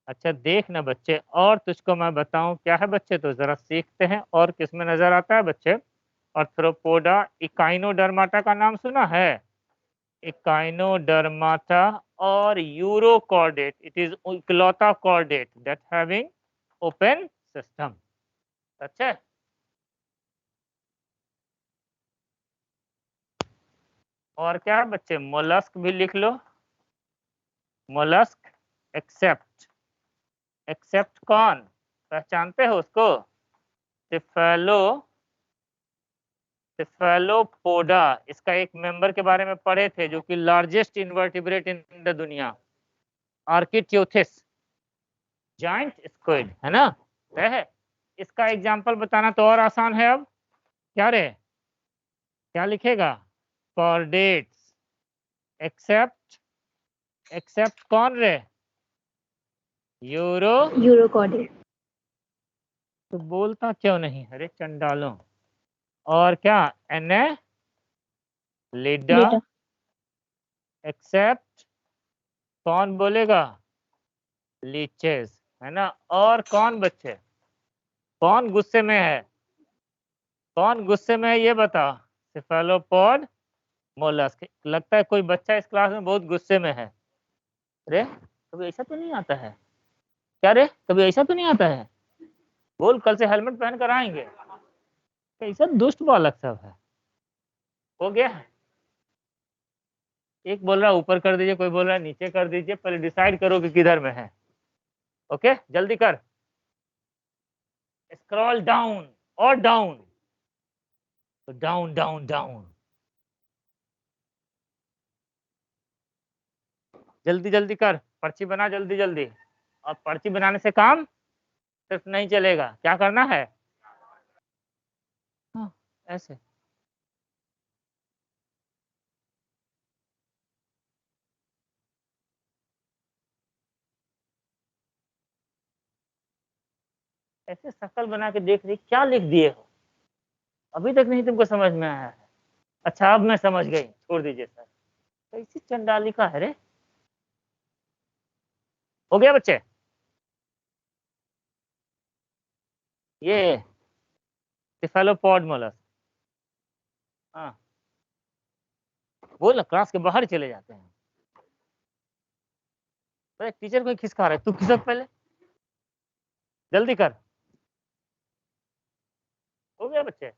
अच्छा देख ना बच्चे, और तुझको मैं बताऊं क्या है बच्चे, तो जरा सीखते हैं और किस में नजर आता है बच्चे, आर्थ्रोपोडा, इकाइनोडर्माटा का नाम सुना है, इकाइनोडर्माटा, और यूरोकॉर्डेट, इट इज इकलौता chordate that having open system. अच्छा है? और क्या है बच्चे, मोलस्क भी लिख लो, मोलस्क एक्सेप्ट कौन, पहचानते हो उसको, सिफेलो सेफेलोपोडा, इसका एक मेंबर के बारे में पढ़े थे जो कि लार्जेस्ट इन्वर्टिब्रेट इन द दुनिया, आर्किट्यूथिस जायंट स्क्विड, है ना, तय है। इसका एग्जांपल बताना तो और आसान है। अब क्या रे, क्या लिखेगा? कॉर्डेट्स, एक्सेप्ट, एक्सेप्ट कौन रे? यूरो, यूरोकॉर्डेट, तो बोलता क्यों नहीं, अरे चंडालों। और क्या? एने लिडा, डेटा, एक्सेप्ट कौन बोलेगा? लीचेस, है ना। और कौन बच्चे, कौन गुस्से में है? कौन गुस्से में है ये बता? Cephalopod mollusc. लगता है कोई बच्चा इस क्लास में बहुत गुस्से में है। अरे कभी ऐसा तो नहीं आता है क्या रे? कभी ऐसा तो नहीं आता है? बोल, कल से हेलमेट पहन कर आएंगे। कैसा दुष्ट बालक सब है। हो गया है। एक बोल रहा है ऊपर कर दीजिए, कोई बोल रहा है नीचे कर दीजिए, पहले डिसाइड करो कि किधर में है। ओके, जल्दी कर, स्क्रॉल डाउन और डाउन, तो डाउन डाउन डाउन, जल्दी जल्दी कर, पर्ची बना जल्दी जल्दी। और पर्ची बनाने से काम सिर्फ नहीं चलेगा, क्या करना है? हाँ, ऐसे ऐसे शक्ल बना के देख रही, क्या लिख दिए हो? अभी तक नहीं तुमको समझ में आया है? अच्छा अब मैं समझ गई, छोड़ दीजिए सर। कैसी चंडाली का है रे। हो गया बच्चे? ये सिफेलोपोड मोलस्क। हाँ, बोल ना, क्लास के बाहर ही चले जाते हैं। अरे टीचर को खिसका रहा है, तू खिसक पहले, जल्दी कर। हो गया बच्चे?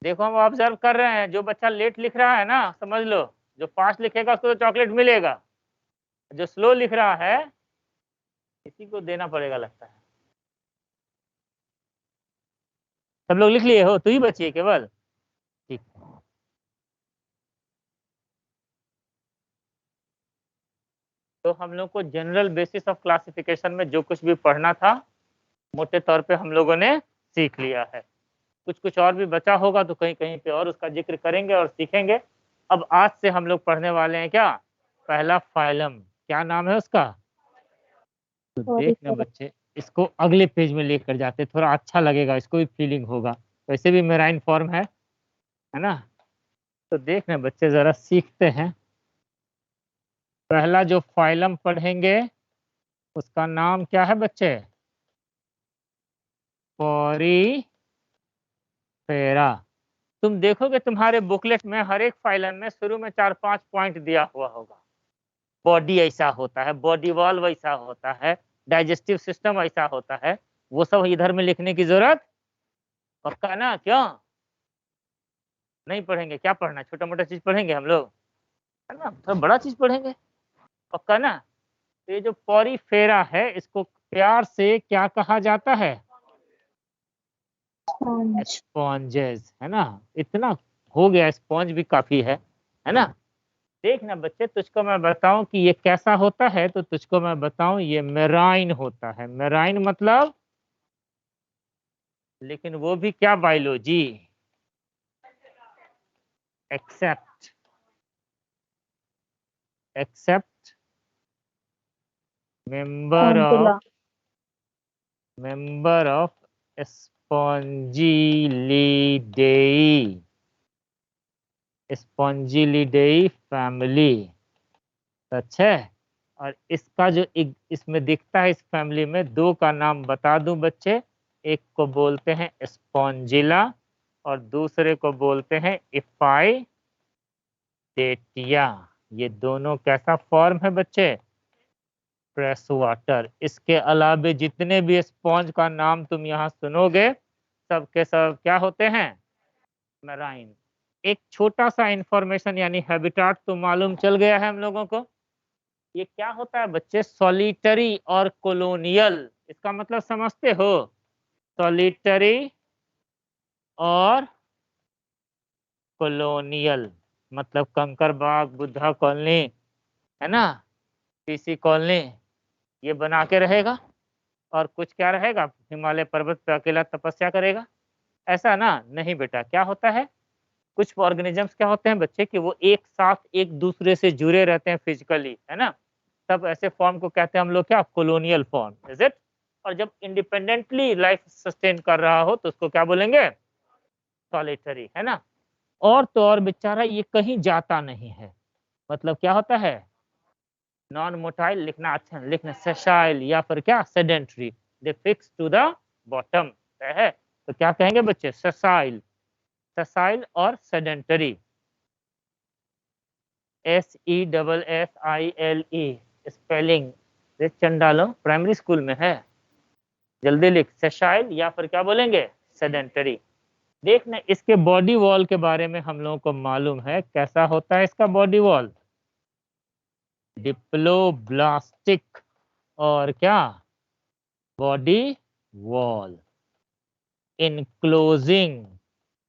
देखो हम ऑब्जर्व कर रहे हैं, जो बच्चा लेट लिख रहा है ना, समझ लो, जो फास्ट लिखेगा उसको तो चॉकलेट मिलेगा, जो स्लो लिख रहा है किसी को देना पड़ेगा लगता है। सब लोग लिख लिए हो, तू ही बची है केवल? ठीक है। तो हम लोग को जनरल बेसिस ऑफ क्लासिफिकेशन में जो कुछ भी पढ़ना था मोटे तौर पे हम लोगों ने सीख लिया है। कुछ कुछ और भी बचा होगा तो कहीं कहीं पे और उसका जिक्र करेंगे और सीखेंगे। अब आज से हम लोग पढ़ने वाले हैं क्या? पहला फाइलम, क्या नाम है उसका? तो देखना बच्चे, इसको अगले पेज में लेकर जाते, थोड़ा अच्छा लगेगा, इसको भी फीलिंग होगा। वैसे भी मेराइन फॉर्म है ना। तो देखना बच्चे, जरा सीखते हैं। पहला जो फाइलम पढ़ेंगे उसका नाम क्या है बच्चे? पोरीफेरा। तुम देखोगे तुम्हारे बुकलेट में हर एक फाइलम में शुरू में 4-5 पॉइंट दिया हुआ होगा। बॉडी ऐसा होता है, बॉडी वॉल वैसा होता है, डाइजेस्टिव सिस्टम ऐसा होता है। वो सब इधर में लिखने की जरूरत पक्का ना? क्यों नहीं पढ़ेंगे? क्या पढ़ना, छोटा मोटा चीज पढ़ेंगे हम लोग, है ना, थोड़ा बड़ा चीज पढ़ेंगे, पक्का ना? तो ये जो पॉरीफेरा है इसको प्यार से क्या कहा जाता है? स्पॉन्जेस, है ना। इतना हो गया, स्पॉन्ज भी काफी है ना। देखना बच्चे, तुझको मैं बताऊं कि ये कैसा होता है, तो तुझको मैं बताऊं ये मेराइन होता है। मेराइन मतलब, लेकिन वो भी क्या, biology. Except, except member of Spongillidae, Spongillidae family. अच्छा है। और इसका जो इसमें दिखता है, इस फैमिली में दो का नाम बता दूं बच्चे। एक को बोलते हैं स्पॉन्जिला और दूसरे को बोलते हैं इफाइडेटिया। ये दोनों कैसा फॉर्म है बच्चे? Fresh water. इसके अलावे जितने भी स्पॉन्ज का नाम तुम यहाँ सुनोगे सब के सब क्या होते हैं? मैराइन। एक छोटा सा इंफॉर्मेशन यानी हैबिटाट तो मालूम चल गया है हम लोगों को। ये क्या होता है बच्चे? सॉलिटरी और कॉलोनियल। इसका मतलब समझते हो? सॉलिटरी और कॉलोनियल मतलब कंकरबाग, बुद्धा कॉलोनी, है ना, पीसी कॉलोनी, ये बना के रहेगा और कुछ क्या रहेगा, हिमालय पर्वत पे अकेला तपस्या करेगा, ऐसा ना नहीं बेटा। क्या होता है, कुछ ऑर्गेनिजम्स क्या होते हैं बच्चे कि वो एक साथ एक दूसरे से जुड़े रहते हैं फिजिकली, है ना, तब ऐसे फॉर्म को कहते हैं हम लोग क्या, कॉलोनियल फॉर्म, इज इट। और जब इंडिपेंडेंटली लाइफ सस्टेन कर रहा हो तो उसको क्या बोलेंगे, सॉलिटरी, है ना। और तो और बेचारा ये कहीं जाता नहीं है, मतलब क्या होता है, नॉन मोटाइल लिखना, अच्छा लिखना, सेशाइल या फिर क्या, sedentary, they fix to the bottom है, तो क्या कहेंगे बच्चे, सेसाइल, सेसाइल और सेडेंटरी, SESSILE स्पेलिंग चंडालो प्राइमरी स्कूल में है, जल्दी लिख, सेशाइल या फिर क्या बोलेंगे, सेडेंटरी। देखना इसके बॉडी वॉल के बारे में हम लोगों को मालूम है, कैसा होता है इसका बॉडी वॉल, डिप्लोब्लास्टिक और क्या, बॉडी वॉल, इनक्लोजिंग,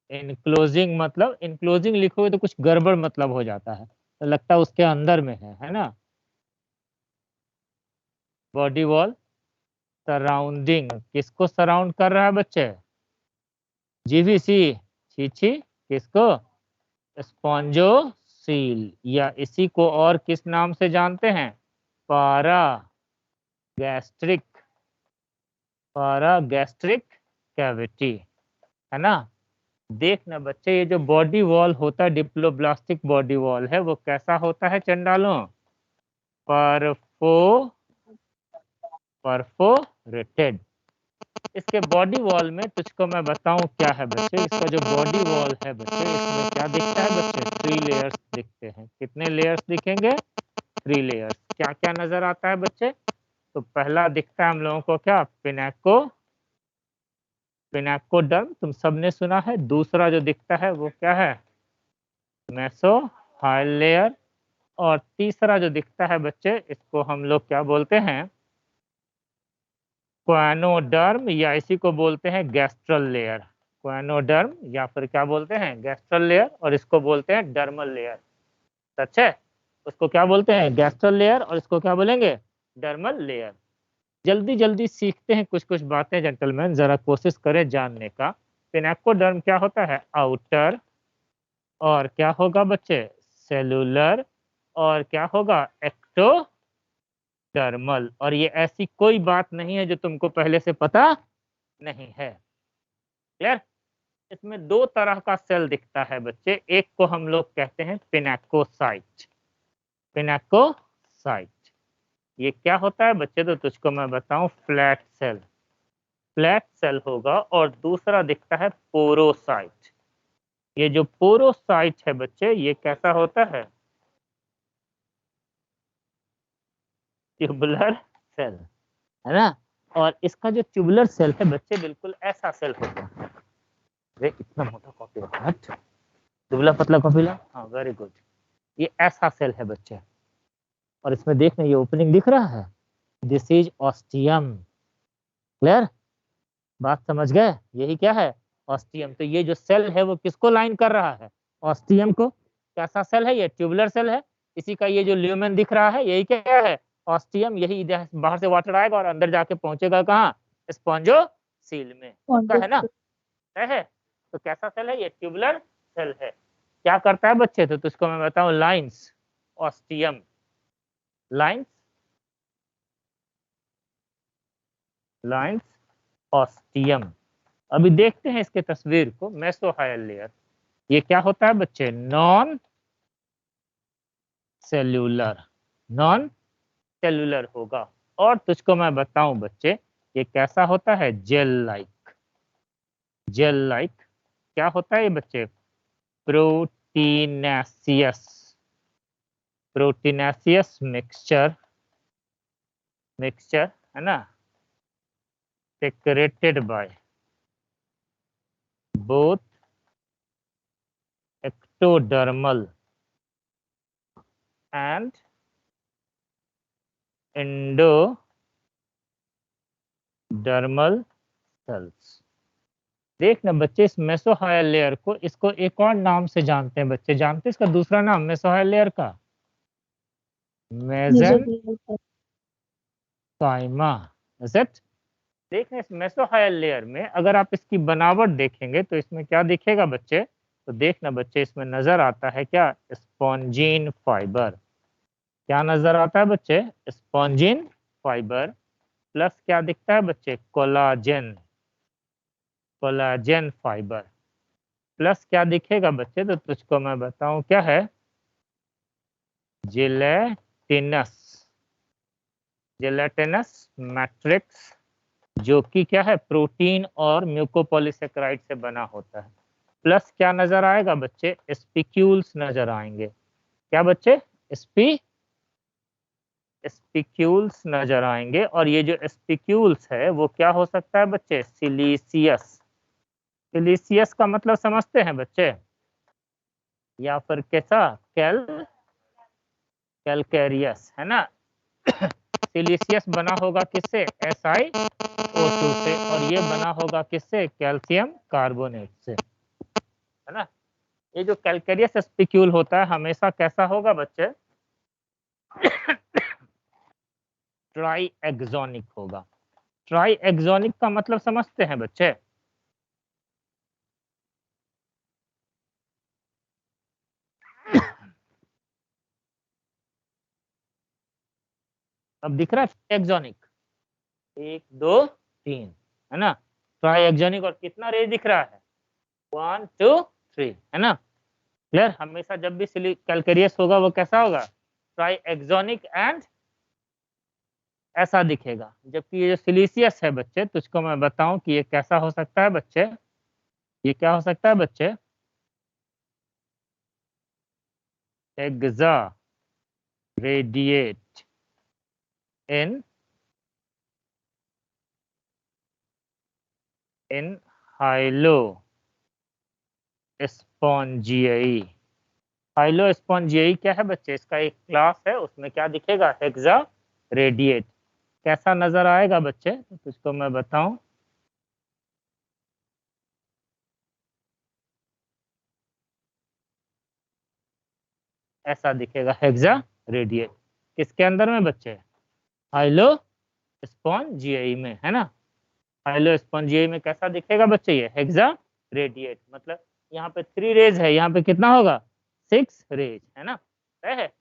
इनक्लोजिंग मतलब इनक्लोजिंग लिखोगे तो कुछ गड़बड़ मतलब हो जाता है, तो लगता है उसके अंदर में है ना। बॉडी वॉल सराउंडिंग, किसको सराउंड कर रहा है बच्चे, जीवीसी, छीछी, किसको, स्पॉन्जोसील, या इसी को और किस नाम से जानते हैं, पारा गैस्ट्रिक, पारा गैस्ट्रिक कैविटी, है ना। देखना बच्चे ये जो बॉडी वॉल होता है, डिप्लोब्लास्टिक बॉडी वॉल है, वो कैसा होता है चंडालों, परफो परफोरेटेड। इसके बॉडी वॉल में तुझको मैं बताऊं क्या है बच्चे, इसका जो बॉडी वॉल है बच्चे, इसमें क्या दिखता है बच्चे, 3 लेयर्स दिखते हैं। कितने लेयर्स दिखेंगे, 3 लेयर्स। क्या क्या नजर आता है बच्चे, तो पहला दिखता है हम लोगों को क्या, पिनाको, पिनाकोडर्म, तुम सबने सुना है। दूसरा जो दिखता है वो क्या है, मेसो हाई लेयर। और तीसरा जो दिखता है बच्चे, इसको हम लोग क्या बोलते हैं, क्वानोडर्म, या इसी को बोलते हैं गैस्ट्रल लेयर, क्वानोडर्म या फिर क्या बोलते हैं, गैस्ट्रल लेयर, और इसको बोलते हैं डर्मल लेयर। सच है, उसको क्या बोलते हैं, गैस्ट्रल लेयर, और इसको क्या बोलेंगे, डर्मल लेयर। जल्दी जल्दी सीखते हैं कुछ कुछ बातें जेंटलमैन, जरा कोशिश करें जानने का। पिनाकोडर्म क्या होता है, आउटर, और क्या होगा बच्चे, सेलुलर, और क्या होगा, एक्टोडर्मल। और ये ऐसी कोई बात नहीं है जो तुमको पहले से पता नहीं है, क्लियर। इसमें 2 तरह का सेल दिखता है बच्चे, एक को हम लोग कहते हैं पिनाकोसाइट, पिनाकोसाइट। ये क्या होता है बच्चे, तो तुझको मैं बताऊं, फ्लैट सेल, फ्लैट सेल होगा। और दूसरा दिखता है पोरोसाइट। ये जो पोरोसाइट है बच्चे, ये कैसा होता है, ट्यूबुलर सेल, है ना। और इसका जो ट्यूबुलर सेल है बच्चे, बिल्कुल ऐसा सेल होता है, अरे इतना मोटा कॉपी हट, दुबला पतला कॉपी ला, हाँ वेरी गुड। ये ऐसा सेल है बच्चे, और इसमें देखना ये ओपनिंग दिख रहा है, दिस इज ऑस्टियम, क्लियर, बात समझ गए, यही क्या है, ऑस्टियम। तो ये जो सेल है वो किसको लाइन कर रहा है, ऑस्टियम को। कैसा सेल है ये, ट्यूबुलर सेल है। इसी का ये जो ल्यूमेन दिख रहा है, यही क्या है, ऑस्टियम। यही बाहर से वाटर आएगा और अंदर जाके पहुंचेगा कहाँ, स्पॉन्जोसील में, पक्का है ना, है। तो कैसा सेल है ये, ट्यूबुलर सेल है। क्या करता है बच्चे, तो तुझको मैं बताऊं, lines ostium, lines, lines ostium. अभी देखते हैं इसके तस्वीर को, मेसोहायल लेयर। ये क्या होता है बच्चे, नॉन सेल्यूलर, नॉन सेल्यूलर होगा। और तुझको मैं बताऊं बच्चे, ये कैसा होता है, जेल लाइक, जेल लाइक। क्या होता है ये बच्चे, प्रोटीनेसियस, प्रोटीनेसियस मिक्सचर, मिक्सचर, है ना, secreted by both ectodermal and endodermal cells, देखना बच्चे, इस मेसोहायल लेयर को, इसको एक और नाम से जानते हैं बच्चे, जानते हैं इसका दूसरा नाम मेसोहायल लेयर का? मेसेनकाइमा। Is it? देखना, इस मेसोहायल लेयर में अगर आप इसकी बनावट देखेंगे तो इसमें क्या दिखेगा बच्चे? तो देखना बच्चे, इसमें नजर आता है क्या? Spongin fibre. क्या नजर आता है बच्चे? Spongin fibre. प्लस क्या दिखता है बच्चे? कोलाजेन। Collagen fibre. प्लस क्या दिखेगा बच्चे? तो तुझको मैं बताऊं क्या है? जिलेटिनस। जिलेटिनस मैट्रिक्स, जो कि क्या है? प्रोटीन और म्यूकोपॉलीसेकेराइड से बना होता है। प्लस क्या नजर आएगा बच्चे? स्पिक्यूल्स नजर आएंगे। क्या बच्चे? स्पिक्यूल्स नजर आएंगे। और ये जो स्पिक्यूल्स है वो क्या हो सकता है बच्चे? सिलीसियस। सिलीसियस का मतलब समझते हैं बच्चे? या फिर कैसा? कैलकेरियस, है ना? सिलीसियस बना होगा किससे? SiO2 से। और ये बना होगा किससे? कैल्शियम कार्बोनेट से, है ना? ये जो कैलकेरियस स्पिक्यूल होता है हमेशा कैसा होगा बच्चे? ट्राई एक्सोनिक होगा। ट्राई एक्सोनिक का मतलब समझते हैं बच्चे? अब दिख रहा है एक्सोनिक? 1 2 3, है ना? Try axonic. और कितना रेज दिख रहा है? 1 2 3, है ना? क्लियर? हमेशा जब भी कैलकेरियस होगा वो कैसा होगा? ट्राई एक्सोनिक एंड ऐसा दिखेगा। जबकि ये जो सिलीसियस है बच्चे, तुझको मैं बताऊं कि ये कैसा हो सकता है बच्चे? ये क्या हो सकता है बच्चे? एग्जा रेडिएट इन हाइलो स्पॉन्जियाई। हाइलो स्पॉन्जियाई क्या है बच्चे? इसका एक क्लास है, उसमें क्या दिखेगा? Hexa radiate. कैसा नजर आएगा बच्चे? तो तुझको मैं बताऊं, ऐसा दिखेगा हेक्सा रेडिएट। किसके अंदर में बच्चे? हाइलो स्पॉन्जियाई में, है ना? हाइलो स्पॉन्जियाई में कैसा दिखेगा बच्चे? ये हेक्सा रेडिएट। मतलब यहाँ पे 3 रेज है, यहाँ पे कितना होगा? 6 रेज, है ना? है।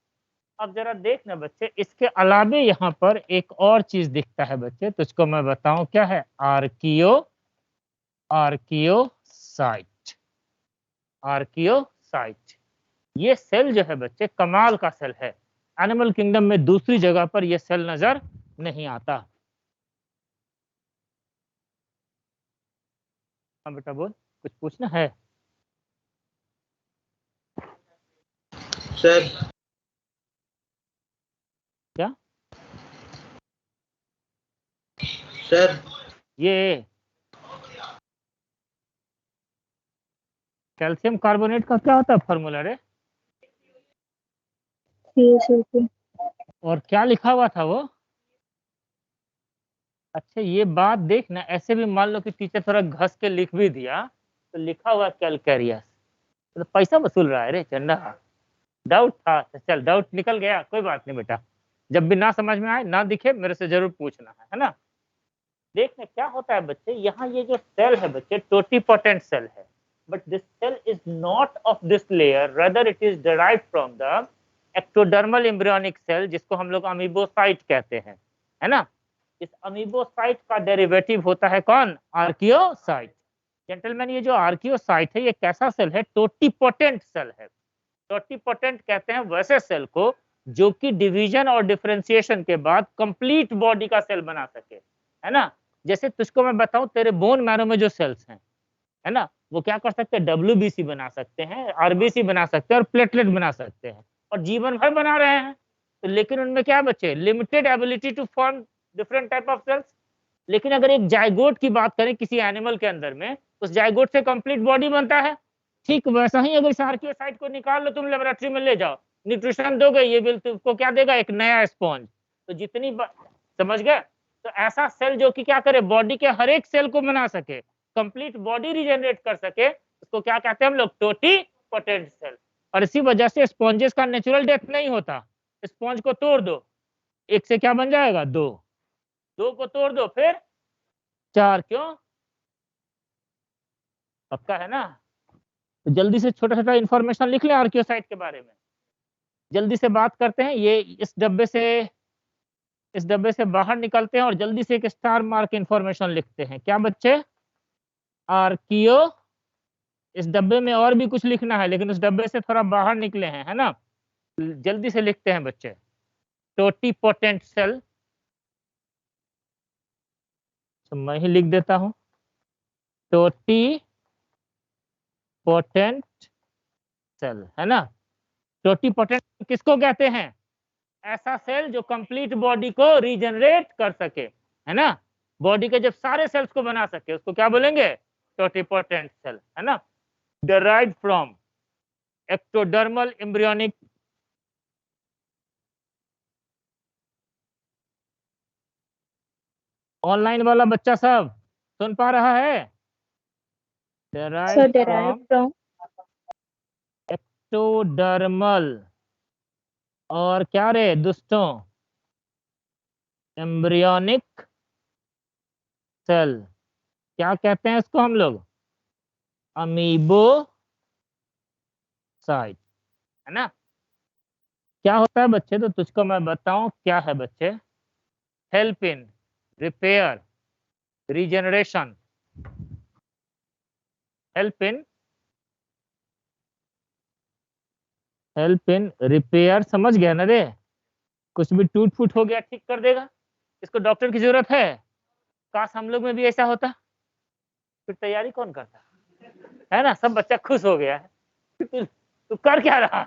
अब जरा देखना बच्चे, इसके अलावे यहाँ पर एक और चीज दिखता है बच्चे, तुझको मैं बताऊं क्या है? आर्कियोसाइट। आर्कियोसाइट। ये सेल जो है बच्चे कमाल का सेल है। एनिमल किंगडम में दूसरी जगह पर यह सेल नजर नहीं आता। हाँ बेटा बोल, कुछ पूछना है? सर क्या? सर ये कैल्शियम कार्बोनेट का क्या होता है फॉर्मूला रे? CaCO2। और क्या लिखा हुआ था वो? अच्छा ये बात देखना, ऐसे भी मान लो कि टीचर थोड़ा घस के लिख भी दिया तो लिखा हुआ कैलकेरियस, तो पैसा वसूल रहा है रे चंदा। डाउट था तो चल, डाउट निकल गया, कोई बात नहीं बेटा। जब भी ना समझ में आए, ना दिखे, मेरे से जरूर पूछना है ना? देखने क्या होता है बच्चे, यहाँ ये जो सेल है बच्चे टोटीपोटेंट सेल है, but this cell is not of this layer, rather it is derived from the ectodermal embryonic cell, जिसको हम लोग अमीबोसाइट कहते हैं, है ना? इस अमीबोसाइट का डेरिवेटिव होता है कौन? आर्कियोसाइट। जेंटलमैन, ये जो आर्कियोसाइट है ये कैसा सेल है? टोटीपोटेंट सेल है। टोटीपोटेंट कहते हैं वैसे सेल को जो कि डिवीजन और डिफरेंशिएशन के बाद कंप्लीट बॉडी का सेल बना सके, है ना? जैसे तुझको मैं बताऊं, तेरे बोन मैरो में जो सेल्स हैं, है ना, वो क्या कर सकते हैं? WBC बना सकते हैं, RBC बना सकते हैं और प्लेटलेट बना सकते हैं, और जीवन भर बना रहे हैं। तो लेकिन उनमें क्या बचे? Limited ability to form different type of cells. लेकिन अगर एक जायगोट की बात करें किसी एनिमल के अंदर में, उस जायगोट से कंप्लीट बॉडी बनता है। ठीक वैसा ही अगर इस आर्कियोसाइट को निकाल लो, तुम लेबोरेटरी में ले जाओ, न्यूट्रिशन दोगे, ये बिल तुमको क्या देगा? एक नया स्पॉन्ज। तो समझ गए? तो ऐसा सेल जो कि क्या करे? बॉडी के हर एक सेल को बना सके, कंप्लीट बॉडी रीजनरेट कर सके उसको क्या कहते हैं हम लोग, टोटिपोटेंट सेल। और इसी वजह से स्पॉन्जेस का नेचुरल डेथ नहीं होता। स्पॉन्ज को तोड़ दो, एक से क्या बन जाएगा, दो, दो को तोड़ दो फिर चार, क्यों, पक्का है ना। तो जल्दी से छोटा छोटा इंफॉर्मेशन लिख लें आर्कियोसाइट के बारे में, जल्दी से बात करते हैं। ये इस डब्बे से बाहर निकलते हैं और जल्दी से एक स्टार मार्क इंफॉर्मेशन लिखते हैं। क्या बच्चे, आर्कियो, इस डब्बे में और भी कुछ लिखना है लेकिन उस डब्बे से थोड़ा बाहर निकले हैं, है ना। जल्दी से लिखते हैं बच्चे, टोटिपोटेंट सेल, तो मैं ही लिख देता हूं, टोटिपोटेंट सेल, है ना। टोटिपोटेंट किसको कहते हैं, ऐसा सेल जो कंप्लीट बॉडी को रीजनरेट कर सके, है ना, बॉडी के जब सारे सेल्स को बना सके उसको क्या बोलेंगे, टोटिपोटेंट सेल, है ना। derived from ectodermal embryonic online वाला बच्चा सब सुन पा रहा है, Sir, derived from ectodermal और क्या रे दोस्तों, एम्ब्रियोनिक सेल, क्या कहते हैं इसको हम लोग, अमीबोसाइट, है ना। क्या होता है बच्चे, तो तुझको मैं बताऊं क्या है बच्चे, help in repair regeneration, help in repair, समझ गया ना रे, कुछ भी टूट फूट हो गया ठीक कर देगा, इसको डॉक्टर की जरूरत है, काश हम लोग में भी ऐसा होता, फिर तैयारी कौन करता, है ना। सब बच्चा खुश हो गया है, तू कर क्या रहा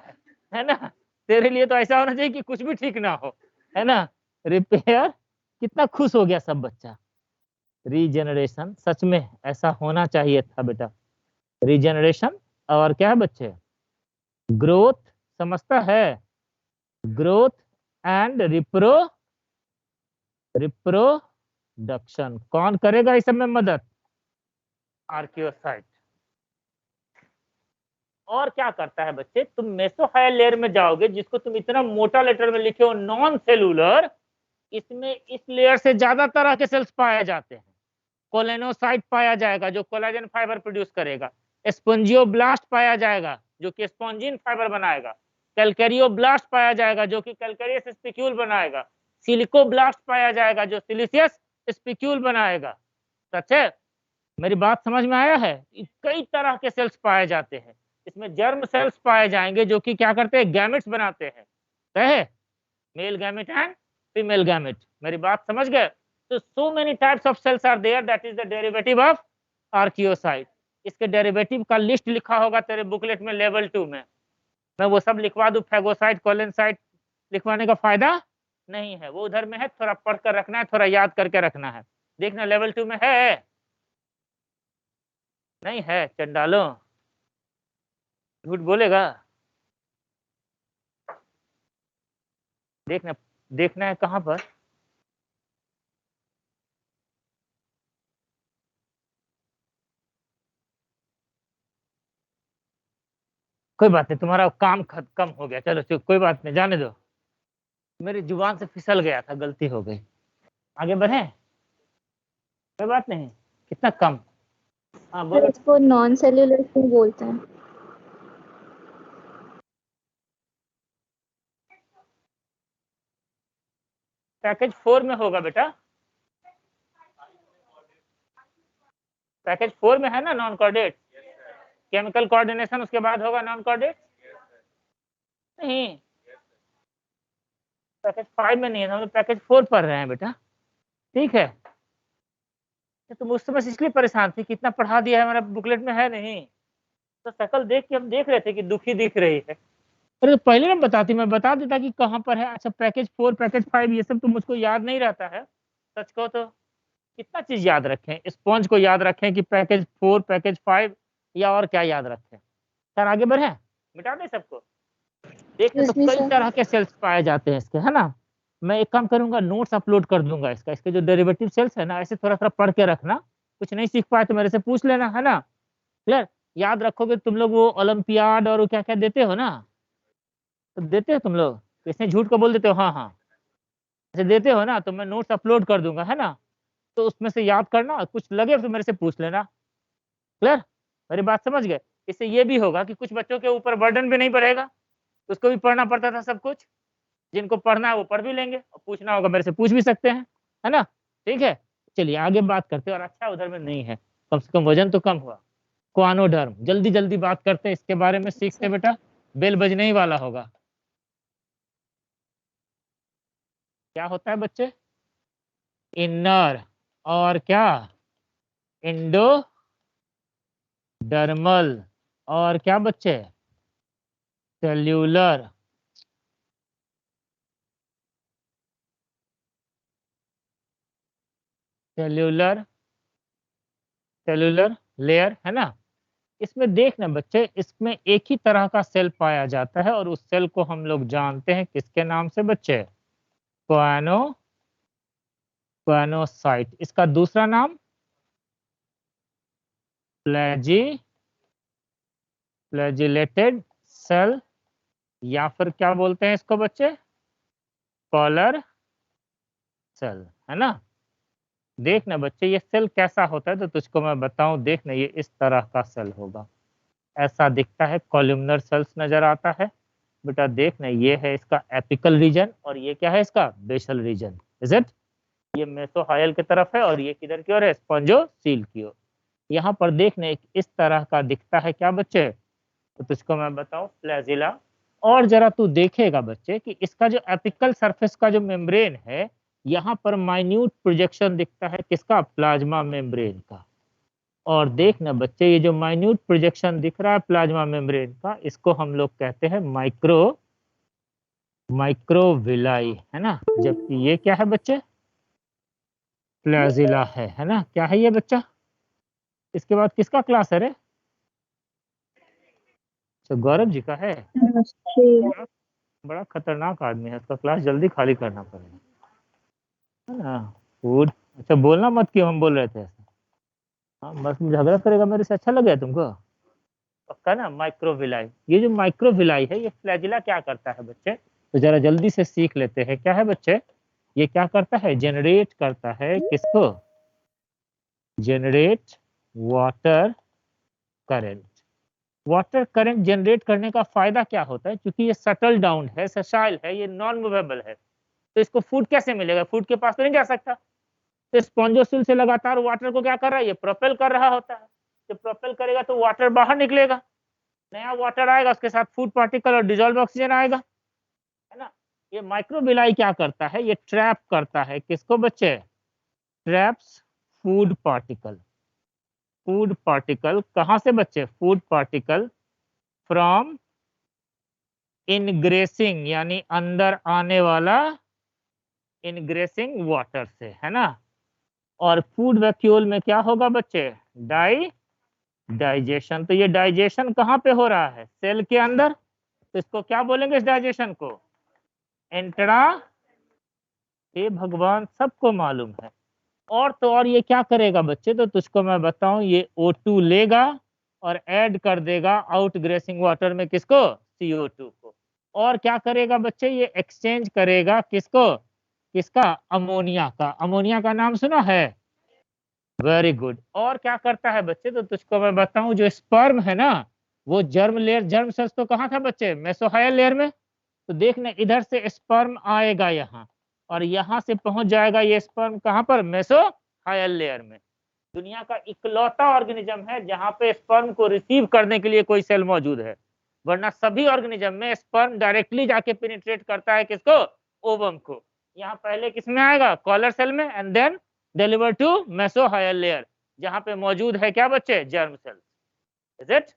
है ना। तेरे लिए तो ऐसा होना चाहिए कि कुछ भी ठीक ना हो, है ना। रिपेयर, कितना खुश हो गया सब बच्चा। रीजनरेशन, सच में ऐसा होना चाहिए था बेटा, रीजनरेशन। और क्या है बच्चे, ग्रोथ, समझता है, ग्रोथ एंड रिप्रोडक्शन, कौन करेगा इस सब में मदद, आर्कियोसाइट। और क्या करता है बच्चे, तुम मेसोहाइल लेयर में जाओगे जिसको तुम इतना मोटा लेटर में लिखे हो नॉन सेलुलर, इसमें इस लेयर से ज्यादा तरह के सेल्स पाए जाते हैं। कोलेनोसाइट पाया जाएगा जो कोलेजन फाइबर प्रोड्यूस करेगा, स्पॉन्जियोब्लास्ट पाया जाएगा जो कि स्पॉन्जिन फाइबर बनाएगा, कैलकेरियोब्लास्ट पाया जाएगा जो कि कैलकेरियस स्पिक्यूल बनाएगा, सिलिकोब्लास्ट पाया जाएगा जो सिलिशियस स्पिक्यूल बनाएगा। सच है, मेरी बात समझ में आया है। कई तरह के सेल्स पाए जाते हैं, इसमें जर्म सेल्स पाए जाएंगे जो कि क्या करते हैं, गैमेट्स बनाते हैं, है male gamete and female gamete, मेरी बात समझ गए। तो so many types of cells are there, that is the derivative of archaeocyte। इसके डेरिवेटिव का लिस्ट लिखा होगा तेरे बुकलेट में लेवल 2 में, मैं वो सब लिखवा दूं, फैगोसाइट कोलेनसाइट लिखवाने का फायदा नहीं है, वो उधर में है, थोड़ा पढ़ कर रखना है, थोड़ा याद करके रखना है। देखना लेवल 2 में है, नहीं है, चंडालो झूठ बोलेगा, देखना है कहाँ पर, कोई बात नहीं, तुम्हारा काम कम हो गया, चलो कोई बात नहीं, जाने दो, मेरी जुबान से फिसल गया था, गलती हो गई, आगे बढ़े, कोई बात नहीं, कितना कम। हाँ बोलो। इसको नॉन सेल्यूलर क्यों बोलते हैं? पैकेज 4 में होगा बेटा, पैकेज 4 में है ना नॉन कोऑर्डिनेट, केमिकल कोऑर्डिनेशन उसके बाद होगा नॉन कोऑर्डिनेट, नहीं पैकेज 5 में नहीं है, हम लोग पैकेज 4 पढ़ रहे हैं बेटा, ठीक है। तुम उस समय इसलिए परेशान थी कि इतना पढ़ा दिया है, हमारा बुकलेट में है नहीं, तो शक्ल देख के हम देख रहे थे कि दुखी दिख रही है, अरे पहले ना बताती, मैं बता देता कि कहाँ पर है। अच्छा पैकेज 4 पैकेज 5 ये सब तो मुझको याद नहीं रहता है, सच कहो तो कितना चीज याद रखें, स्पॉन्ज को याद रखें कि पैकेज 4 पैकेज 5 या और क्या याद रखें। सर आगे बढ़े, मिटा दें सबको, देखिए तो कई तरह के सेल्स पाए जाते हैं इसके, है ना। मैं एक काम करूंगा, नोट्स अपलोड कर दूंगा इसका, इसके जो डेरिवेटिव सेल्स है ना, ऐसे थोड़ा थोड़ा पढ़ के रखना, कुछ नहीं सीख पाए तो मेरे से पूछ लेना, है ना। क्लियर। याद रखोगे तुम लोग वो ओलंपियाड और वो क्या क्या देते हो ना, तो देते हो तुम लोग, इसमें झूठ को बोल देते हो, हाँ हाँ ऐसे देते हो ना, तो मैं नोट्स अपलोड कर दूंगा, है ना। तो उसमें से याद करना, कुछ लगे तो मेरे से पूछ लेना। क्लियर, मेरी बात समझ गए। इससे ये भी होगा कि कुछ बच्चों के ऊपर बर्डन भी नहीं पड़ेगा, उसको भी पढ़ना पड़ता था सब कुछ, जिनको पढ़ना है वो पढ़ भी लेंगे, और पूछना होगा मेरे से पूछ भी सकते हैं, है ना। ठीक है, चलिए आगे बात करते हैं। और अच्छा उधर में नहीं है, कम से कम वजन तो कम हुआ। क्वानोडर्म, जल्दी जल्दी बात करते हैं इसके बारे में, सीखते बेटा, बेल बजने ही वाला होगा। क्या होता है बच्चे, इनर और क्या, इंडोडर्मल और क्या बच्चे, सेल्यूलर। सेल्यूलर, सेल्यूलर लेयर, है ना। इसमें देखना बच्चे, इसमें एक ही तरह का सेल पाया जाता है, और उस सेल को हम लोग जानते हैं किसके नाम से बच्चे, क्वानो, क्वानोसाइट। इसका दूसरा नाम फ्लैजिलेटेड सेल, या फिर क्या बोलते हैं इसको बच्चे, कॉलर सेल, है ना। देखना बच्चे ये सेल कैसा होता है, तो तुझको मैं बताऊं, देखना ये इस तरह का सेल होगा, ऐसा दिखता है, कॉलमनर सेल्स नजर आता है बेटा। देखना ये है इसका एपिकल रीजन, और ये क्या है इसका बेसल रीजन, इज इट। ये मेसोहायल की तरफ है, और ये किधर की ओर है, स्पॉन्जोसील की ओर। यहाँ पर देखना एक इस तरह का दिखता है क्या बच्चे, तो तुझको मैं बताऊं फ्लैजिला। और जरा तू देखेगा बच्चे कि इसका जो एपिकल सरफेस का जो मेम्ब्रेन है, यहाँ पर माइन्यूट प्रोजेक्शन दिखता है किसका, प्लाज्मा मेम्ब्रेन का। और देखना बच्चे ये जो माइन्यूट प्रोजेक्शन दिख रहा है प्लाज्मा मेम्ब्रेन का, इसको हम लोग कहते हैं माइक्रोविलाई, है ना। जबकि ये क्या है बच्चे, फ्लैजिला है ना। क्या है ये बच्चा, इसके बाद किसका क्लास है रे, तो गौरव जी का है। नमस्ते। बड़ा बड़ा खतरनाक आदमी है, उसका क्लास जल्दी खाली करना पड़ेगा, है ना। फूड, अच्छा बोलना मत क्यों, हम बोल रहे थे ऐसा। हाँ बस झगड़ा करेगा मेरे से, अच्छा लगे तुमको, पक्का ना। माइक्रोविलाई, ये जो माइक्रोविलाई है, ये फ्लैजिला क्या करता है बच्चे, तो जरा जल्दी से सीख लेते हैं। क्या है बच्चे, ये क्या करता है, जनरेट करता है किसको, generate water current. Water current generate करने का फायदा क्या होता है, क्योंकि ये सटल डाउन है, सशाइल है, ये नॉन मूवेबल है, तो इसको फूड कैसे मिलेगा, फूड के पास तो नहीं जा सकता। तो स्पॉन्जोसिल से लगातार वाटर को क्या कर रहा है, ये प्रोपेल कर रहा होता है। जब प्रोपेल करेगा तो वाटर बाहर निकलेगा, नया वाटर आएगा, उसके साथ फूड पार्टिकल और डिजोल्व ऑक्सीजन आएगा, है ना। ये माइक्रोबिलाई क्या करता है, ये ट्रैप करता है किसको बच्चे, traps food particle. Food particle कहाँ से बच्चे, फूड पार्टिकल फ्रॉम इनग्रेसिंग, यानी अंदर आने वाला, इनग्रेसिंग वाटर से, है ना। और फूड वैक्यूल में क्या होगा बच्चे, डाइजेशन। तो ये डाइजेशन कहाँ पे हो रहा है, सेल के अंदर, तो इसको क्या बोलेंगे इस डाइजेशन को, इंट्रा। ये भगवान सबको मालूम है। और तो और ये क्या करेगा बच्चे, तो तुझको मैं बताऊं, ये O2 लेगा और ऐड कर देगा आउट ग्रेसिंग वाटर में किसको, CO2 को। और क्या करेगा बच्चे, ये एक्सचेंज करेगा किसको, किसका, अमोनिया का। अमोनिया का नाम सुना है, वेरी गुड। और क्या करता है बच्चे, तो तुझको मैं बताऊं, जो स्पर्म है ना, वो जर्म लेयर, जर्म सेल्स तो कहाँ था बच्चे, मेसोहायल लेयर में। तो देखना इधर से स्पर्म आएगा यहाँ, और यहाँ से पहुंच जाएगा ये स्पर्म कहाँ पर, मेसोहायल लेयर में। दुनिया का इकलौता ऑर्गेनिज्म है जहाँ पे स्पर्म को रिसीव करने के लिए कोई सेल मौजूद है, वरना सभी ऑर्गेनिज्म में स्पर्म डायरेक्टली जाके पेनिट्रेट करता है किसको, ओवम को। यहाँ पहले किसमें आएगा, कॉलर सेल में, and then deliver to mesohyl layer, जहाँ पे मौजूद है क्या बच्चे, जर्म सेल, इज इट,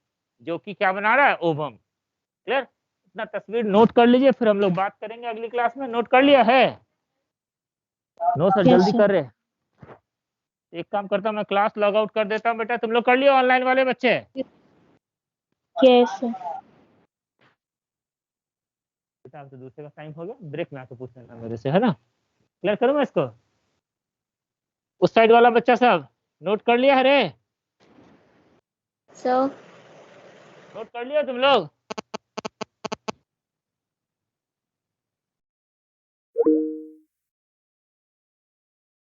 जो कि क्या बना रहा है, ओवम। क्लियर, इतना तस्वीर नोट कर लीजिए, फिर हम लोग बात करेंगे अगली क्लास में। नोट कर लिया है, नो सर यस जल्दी सर। कर रहे। एक काम करता हूँ, मैं क्लास लॉग आउट कर देता हूँ बेटा, तुम लोग कर लियो ऑनलाइन वाले बच्चे। Yes sir. बेटा अब तो दूसरे का टाइम हो गया, ब्रेक में आके पूछ लेना मेरे से, है ना। क्लियर करूँ मैं इसको, उस साइड वाला बच्चा सब नोट कर लिया? अरे सर नोट कर लिया तुम लोग?